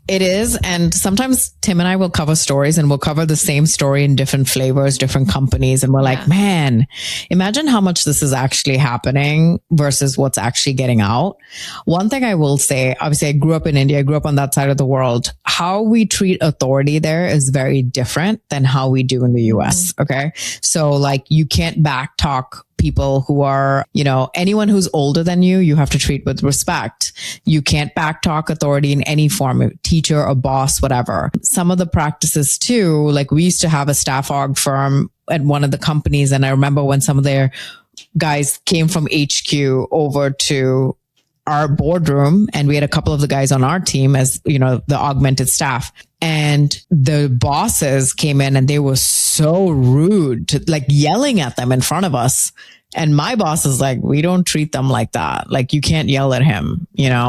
It is. And sometimes Tim and I will cover stories and we'll cover the same story in different flavors, different companies. And we're like, man, imagine how much this is actually happening versus what's actually getting out. One thing I will say, obviously I grew up in India, I grew up on that side of the world. How we treat authority there is very different than how we do in the US. Mm-hmm. Okay. So like you can't backtalk people who are, anyone who's older than you, you have to treat with respect. You can't backtalk authority in any form, teacher or boss, whatever. Some of the practices too, like we used to have a staff org firm at one of the companies. And I remember when some of their guys came from HQ over to our boardroom, and we had a couple of the guys on our team as, the augmented staff. And the bosses came in and they were so rude, to like yelling at them in front of us. And my boss is like, we don't treat them like that. Like you can't yell at him,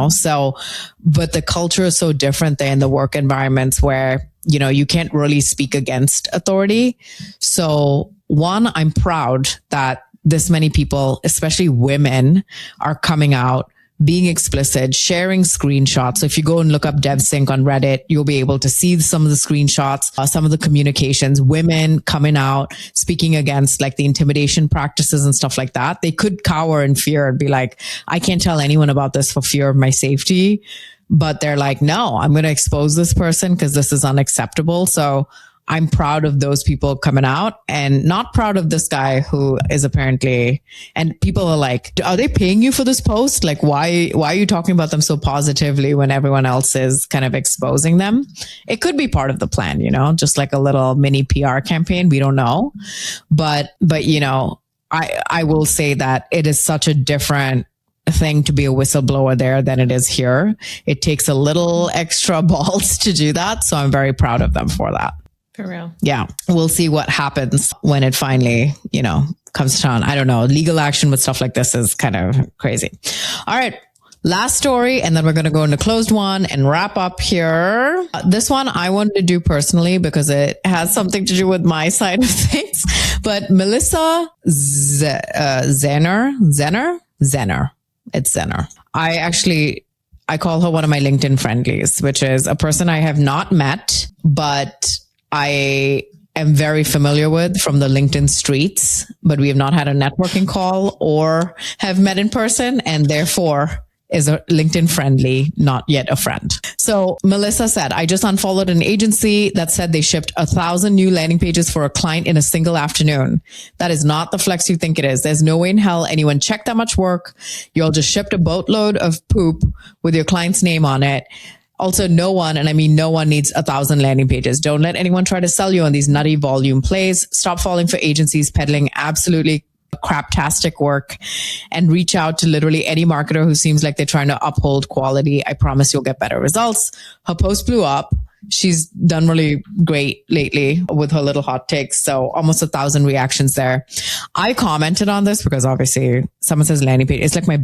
So, but the culture is so different there in the work environments where, you can't really speak against authority. So one, I'm proud that this many people, especially women, are coming out being explicit, sharing screenshots. So if you go and look up Devsinc on Reddit, you'll be able to see some of the screenshots, some of the communications, women coming out, speaking against like the intimidation practices and stuff like that. They could cower in fear and be like, I can't tell anyone about this for fear of my safety. But they're like, no, I'm going to expose this person because this is unacceptable. So I'm proud of those people coming out and not proud of this guy who is apparently, and people are like, are they paying you for this post? Like, why are you talking about them so positively when everyone else is kind of exposing them? It could be part of the plan, just like a little mini PR campaign. We don't know. But, I will say that it is such a different thing to be a whistleblower there than it is here. It takes a little extra balls to do that. So I'm very proud of them for that. For real. Yeah. We'll see what happens when it finally, comes to town. I don't know. Legal action with stuff like this is kind of crazy. All right. Last story. And then we're going to go into closed one and wrap up here. This one I wanted to do personally because it has something to do with my side of things. But Melissa Zenner. It's Zenner. I call her one of my LinkedIn friendlies, which is a person I have not met, but I am very familiar with from the LinkedIn streets, but we have not had a networking call or have met in person, and therefore is a LinkedIn friendly, not yet a friend. So Melissa said, I just unfollowed an agency that said they shipped 1,000 new landing pages for a client in a single afternoon. That is not the flex you think it is. There's no way in hell anyone checked that much work. You all just shipped a boatload of poop with your client's name on it. Also, no one, and I mean no one, needs 1,000 landing pages. Don't let anyone try to sell you on these nutty volume plays. Stop falling for agencies peddling absolutely craptastic work and reach out to literally any marketer who seems like they're trying to uphold quality. I promise you'll get better results. Her post blew up. She's done really great lately with her little hot takes. So almost 1,000 reactions there. I commented on this because obviously someone says landing page. It's like my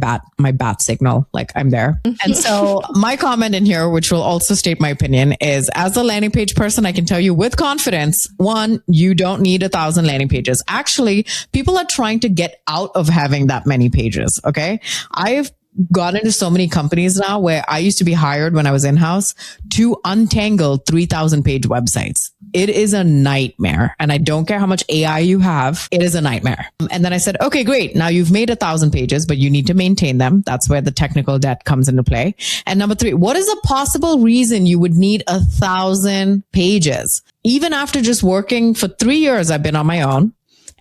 bat signal. Like I'm there. And so my comment in here, which will also state my opinion, is as a landing page person, I can tell you with confidence, one, you don't need 1,000 landing pages. Actually, people are trying to get out of having that many pages. Okay. I've got into so many companies now where I used to be hired when I was in-house to untangle 3,000 page websites. It is a nightmare. And I don't care how much AI you have. It is a nightmare. And then I said, okay, great. Now you've made 1,000 pages, but you need to maintain them. That's where the technical debt comes into play. And number 3, what is a possible reason you would need 1,000 pages? Even after just working for 3 years, I've been on my own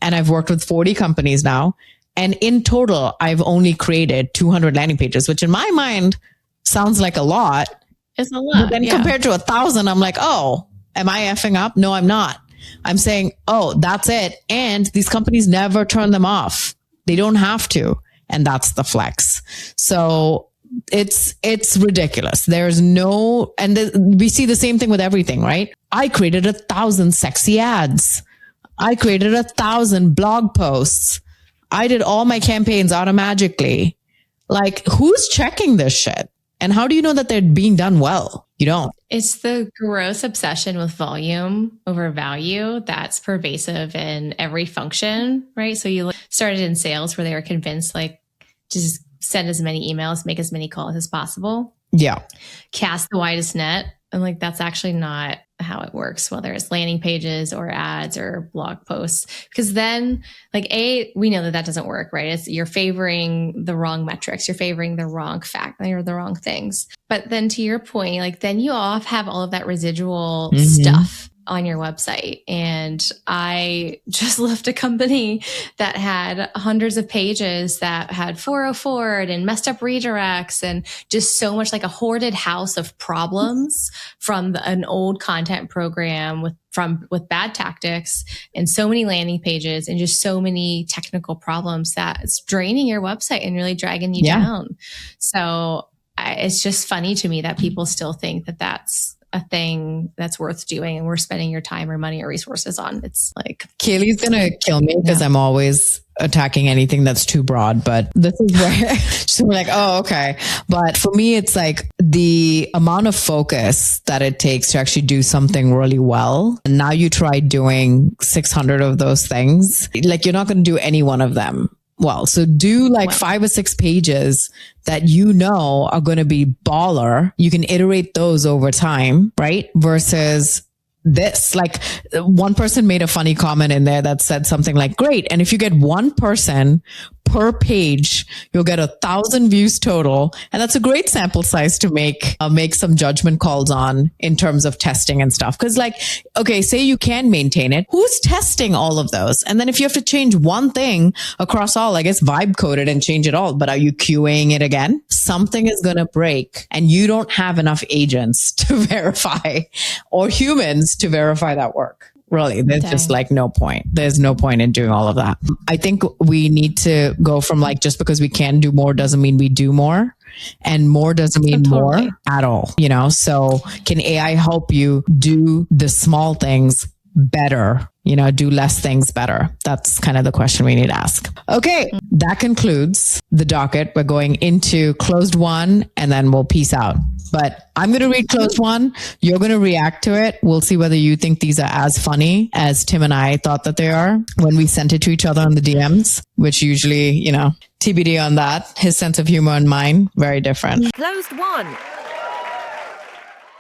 and I've worked with 40 companies now. And in total, I've only created 200 landing pages, which in my mind sounds like a lot. It's a lot. But then compared to 1,000, I'm like, oh, am I effing up? No, I'm not. I'm saying, oh, that's it. And these companies never turn them off. They don't have to. And that's the flex. So it's ridiculous. There's no, and we see the same thing with everything, right? I created 1,000 sexy ads. I created 1,000 blog posts. I did all my campaigns automatically. Like, who's checking this shit? And how do you know that they're being done well? You don't. It's the gross obsession with volume over value that's pervasive in every function, right? So you started in sales where they were convinced, like, just send as many emails, make as many calls as possible. Yeah. Cast the widest net. And like, that's actually not how it works, whether it's landing pages or ads or blog posts, because then like we know that doesn't work, right? It's you're favoring the wrong metrics. You're favoring the wrong fact or the wrong things. But then to your point, like then you have all of that residual stuff on your website. And I just left a company that had hundreds of pages that had 404 and messed up redirects and just so much like a hoarded house of problems from an old content program with bad tactics and so many landing pages and just so many technical problems that it's draining your website and really dragging you down. So it's just funny to me that people still think that that's a thing that's worth doing and we're spending your time or money or resources on. It's like Kaylee's gonna kill me because I'm always attacking anything that's too broad, but this is where she's like, oh, okay. But for me, it's like the amount of focus that it takes to actually do something really well. And now you try doing 600 of those things. Like you're not going to do any one of them well. So do like 5 or 6 pages that you know are going to be baller. You can iterate those over time, right? Versus this, like one person made a funny comment in there that said something like, great. And if you get one person per page, you'll get 1,000 views total. And that's a great sample size to make some judgment calls on in terms of testing and stuff. Cause like, okay, say you can maintain it. Who's testing all of those? And then if you have to change one thing across all, I guess vibe code it and change it all. But are you QAing it again? Something is going to break and you don't have enough agents to verify or humans to verify that work. Really, there's just like no point. There's no point in doing all of that. I think we need to go from like, just because we can do more doesn't mean we do more. And more doesn't mean more at all, you know? So can AI help you do the small things better? You know, do less things better? That's kind of the question we need to ask. Okay, that concludes the docket. We're going into closed one and then we'll peace out. But I'm going to read closed one. You're going to react to it. We'll see whether you think these are as funny as Tim and I thought that they are when we sent it to each other on the DMs, which usually, you know, TBD on that. His sense of humor and mine, very different. Closed one.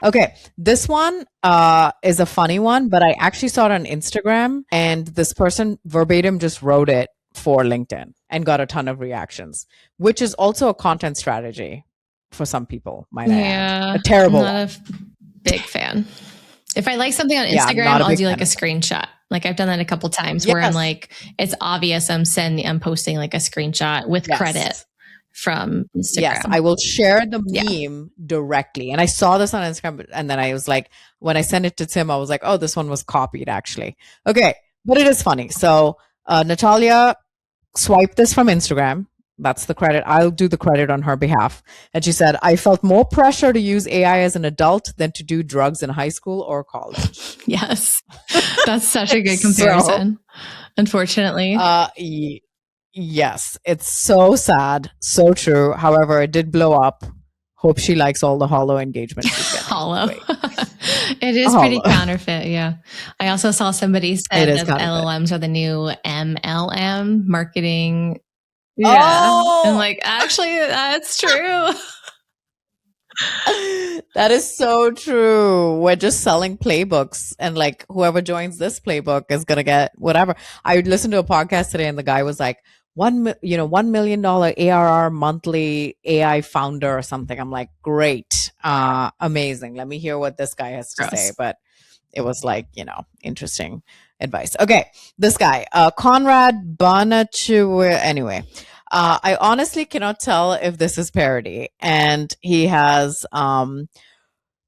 Okay, this one is a funny one, but I actually saw it on Instagram and this person verbatim just wrote it for LinkedIn and got a ton of reactions, which is also a content strategy for some people, might I add. A terrible I'm not a big fan. If I like something on Instagram, I'll do like a screenshot. Like I've done that a couple times where I'm like, it's obvious I'm posting like a screenshot with credit from Instagram. Yes, I will share the meme directly. And I saw this on Instagram and then I was like, when I sent it to Tim, I was like, oh, this one was copied actually. Okay, but it is funny. So Natalia swiped this from Instagram. That's the credit. I'll do the credit on her behalf. And she said, I felt more pressure to use AI as an adult than to do drugs in high school or college. Yes. That's such a good comparison. Unfortunately. Yes. It's so sad. So true. However, it did blow up. Hope she likes all the hollow engagement she's getting. Hollow. It is pretty counterfeit. Yeah. I also saw somebody said that LLMs are the new MLM, marketing. Yeah. Oh! And like, actually, that's true. That is so true. We're just selling playbooks and like whoever joins this playbook is going to get whatever. I listened to a podcast today and the guy was like, $1 million ARR monthly AI founder or something. I'm like, great. Amazing. Let me hear what this guy has to say. But it was like, interesting advice. Okay. This guy, Conrad Bonachu. Anyway, I honestly cannot tell if this is parody. And he has,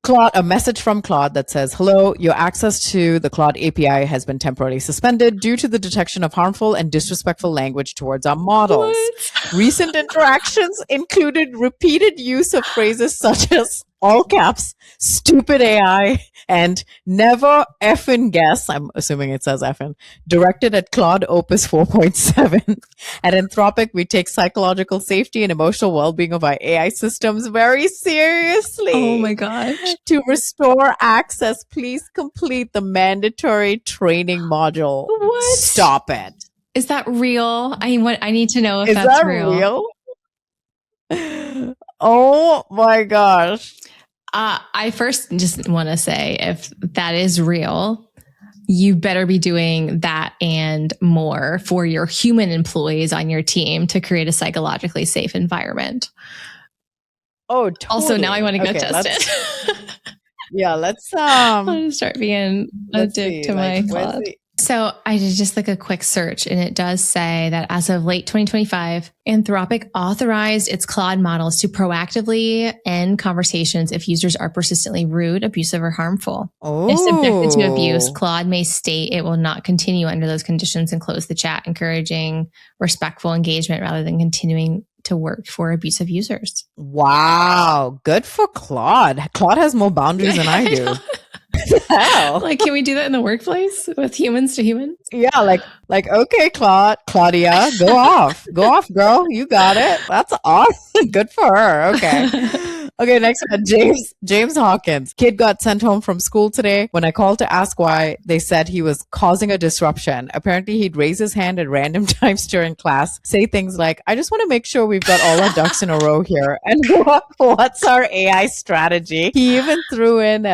Claude, a message from Claude that says, hello, your access to the Claude API has been temporarily suspended due to the detection of harmful and disrespectful language towards our models. What? Recent interactions included repeated use of phrases such as all caps, stupid AI, and never effing guess, I'm assuming it says effing, directed at Claude Opus 4.7. At Anthropic, we take psychological safety and emotional well-being of our AI systems very seriously. Oh my gosh. To restore access, please complete the mandatory training module. What? Stop it. Is that real? I need to know if that's real. Oh my gosh. I first just want to say, if that is real, you better be doing that and more for your human employees on your team to create a psychologically safe environment. Oh, totally. Also, now I want to go test it. Yeah, let's I'm gonna start being a dick to my Claude. So I did just like a quick search and it does say that as of late 2025, Anthropic authorized its Claude models to proactively end conversations if users are persistently rude, abusive, or harmful. Oh. If subjected to abuse, Claude may state it will not continue under those conditions and close the chat, encouraging respectful engagement rather than continuing to work for abusive users. Wow. Good for Claude. Claude has more boundaries than I do. Hell? Like, can we do that in the workplace with humans to humans? Yeah, like okay, Claudia, go off, girl, you got it. That's awesome. Good for her. Okay. Okay, next one. James Hawkins. Kid got sent home from school today. When I called to ask why, they said he was causing a disruption. Apparently, he'd raise his hand at random times during class, say things like, I just want to make sure we've got all our ducks in a row here. And what's our AI strategy? He even threw in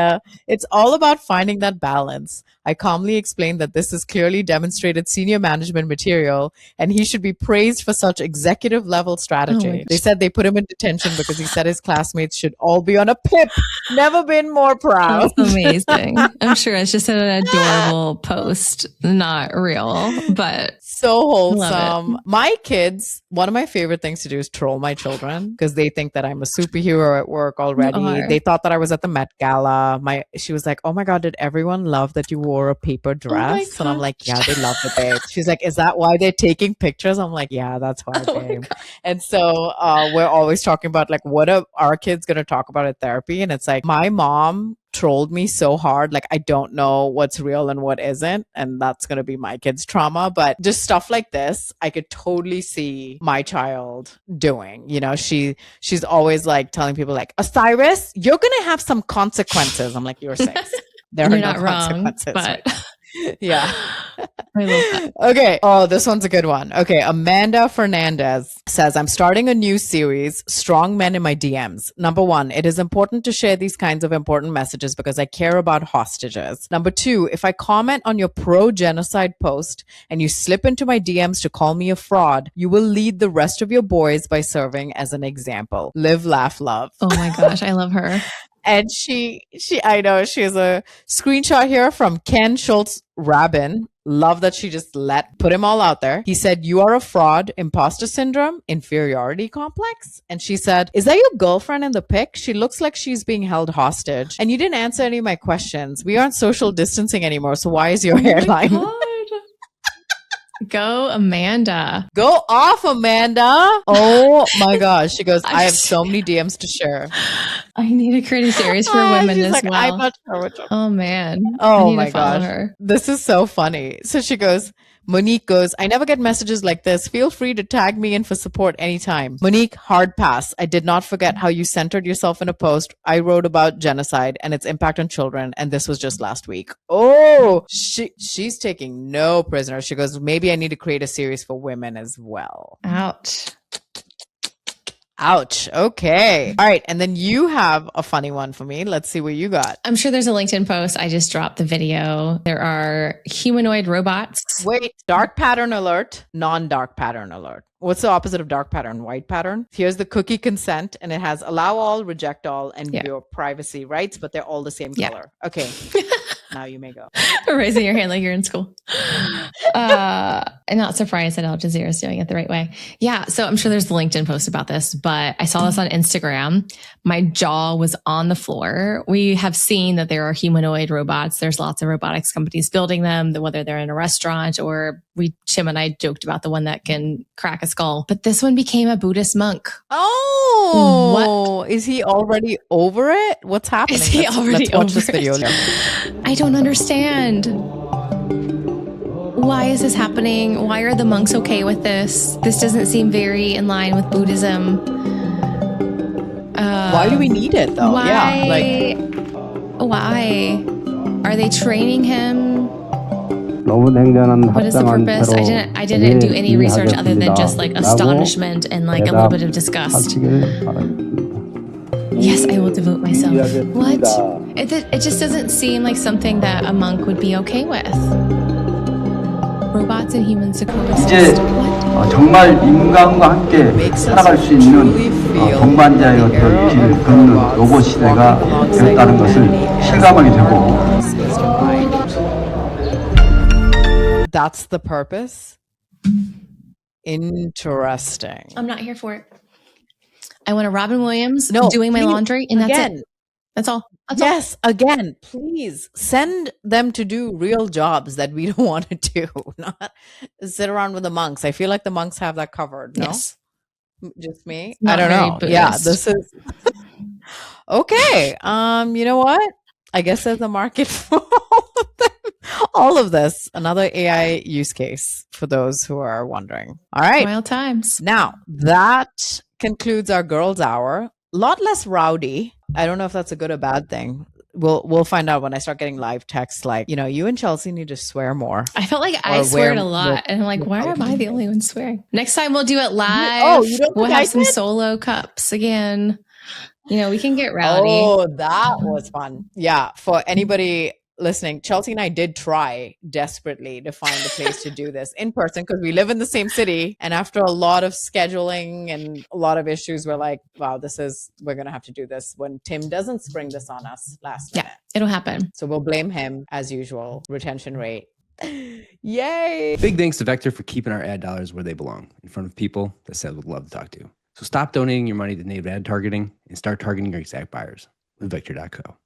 it's all about finding that balance. I calmly explained that this is clearly demonstrated senior management material and he should be praised for such executive level strategy. They said they put him in detention because he said his classmates should all be on a PIP. Never been more proud. That's amazing. I'm sure it's just an adorable post, not real, but so wholesome. My kids, one of my favorite things to do is troll my children because they think that I'm a superhero at work already. They thought that I was at the Met Gala. She was like, oh my God, did everyone love that you wore a paper dress? And I'm like, yeah, they loved it, babe. She's like, is that why they're taking pictures? I'm like, yeah, that's why, babe. And so we're always talking about like, what are our kids going to talk about at therapy? And it's like, my mom trolled me so hard, like I don't know what's real and what isn't, and that's going to be my kids' trauma. But just stuff like this I could totally see my child doing. You know, she's always like telling people like, Osiris, you're going to have some consequences. I'm like, you're 6. There are no consequences. But yeah. I love that. Okay. Oh, this one's a good one. Okay. Amanda Fernandez says, I'm starting a new series, Strong Men in My DMs. Number 1, it is important to share these kinds of important messages because I care about hostages. Number 2, if I comment on your pro-genocide post and you slip into my DMs to call me a fraud, you will lead the rest of your boys by serving as an example. Live, laugh, love. Oh my gosh. I love her. And I know she has a screenshot here from Ken Schultz Rabin. Love that she just put him all out there. He said, you are a fraud, imposter syndrome, inferiority complex. And she said, is that your girlfriend in the pic? She looks like she's being held hostage. And you didn't answer any of my questions. We aren't social distancing anymore. So why is your hairline? Go, Amanda. Go off, Amanda. Oh my gosh. She goes, I have so many DMs to share. I need to create a series for women as well. I'm not sure which one. Oh man. Oh my gosh. Her. This is so funny. So she goes, Monique goes, I never get messages like this. Feel free to tag me in for support anytime. Monique, hard pass. I did not forget how you centered yourself in a post I wrote about genocide and its impact on children. And this was just last week. Oh, she's taking no prisoners. She goes, maybe I need to create a series for women as well. Ouch. Ouch. Okay. All right. And then you have a funny one for me. Let's see what you got. I'm sure there's a LinkedIn post. I just dropped the video. There are humanoid robots. Wait, dark pattern alert, non-dark pattern alert. What's the opposite of dark pattern? White pattern. Here's the cookie consent, and it has allow all, reject all, and your privacy rights, but they're all the same color. Okay. Now you may go. Raising your hand like you're in school. I'm not surprised that Al Jazeera is doing it the right way. Yeah. So I'm sure there's a LinkedIn post about this, but I saw this on Instagram. My jaw was on the floor. We have seen that there are humanoid robots. There's lots of robotics companies building them, whether they're in a restaurant or Tim and I joked about the one that can crack a skull, but this one became a Buddhist monk. Oh, what? Is he already over it? What's happening? Is he already let's watch this video. I don't understand. Why is this happening? Why are the monks okay with this? This doesn't seem very in line with Buddhism. Why do we need it though? Why are they training him? What is the purpose? I didn't do any research other than just like astonishment and like a little bit of disgust. Yes, I will devote myself. What? It just doesn't seem like something that a monk would be okay with. Robots and humans to coexist. What? 정말 인간과 함께 살아갈 수 있는 동반자의 어떤 길을 걷는 로봇 시대가 되었다는 것을 실감하게 되고. That's the purpose? Interesting. I'm not here for it. I want a Robin Williams doing my laundry, and that's it. That's all. Again, please send them to do real jobs that we don't want to do, not sit around with the monks. I feel like the monks have that covered. No? Yes. Just me? I don't know. Buddhist. Yeah, this is okay. You know what? I guess there's a market for all of this. Another AI use case for those who are wondering. All right. Wild times. Now, that concludes our Girls Hour. lot less rowdy. I don't know if that's a good or bad thing. We'll find out when I start getting live texts like, you and Chelsea need to swear more. I felt like I sweared a lot. And I'm like, why am I the only one swearing? Next time we'll do it live. We'll have some solo cups again. We can get rowdy. Oh, that was fun. Yeah. For anybody listening, Chelsea and I did try desperately to find a place to do this in person because we live in the same city. And after a lot of scheduling and a lot of issues, we're like, wow, we're going to have to do this when Tim doesn't spring this on us last minute. Yeah, it'll happen. So we'll blame him as usual. Retention rate. Yay. Big thanks to Vector for keeping our ad dollars where they belong, in front of people that Seth would love to talk to. So stop donating your money to native ad targeting and start targeting your exact buyers with Vector.co.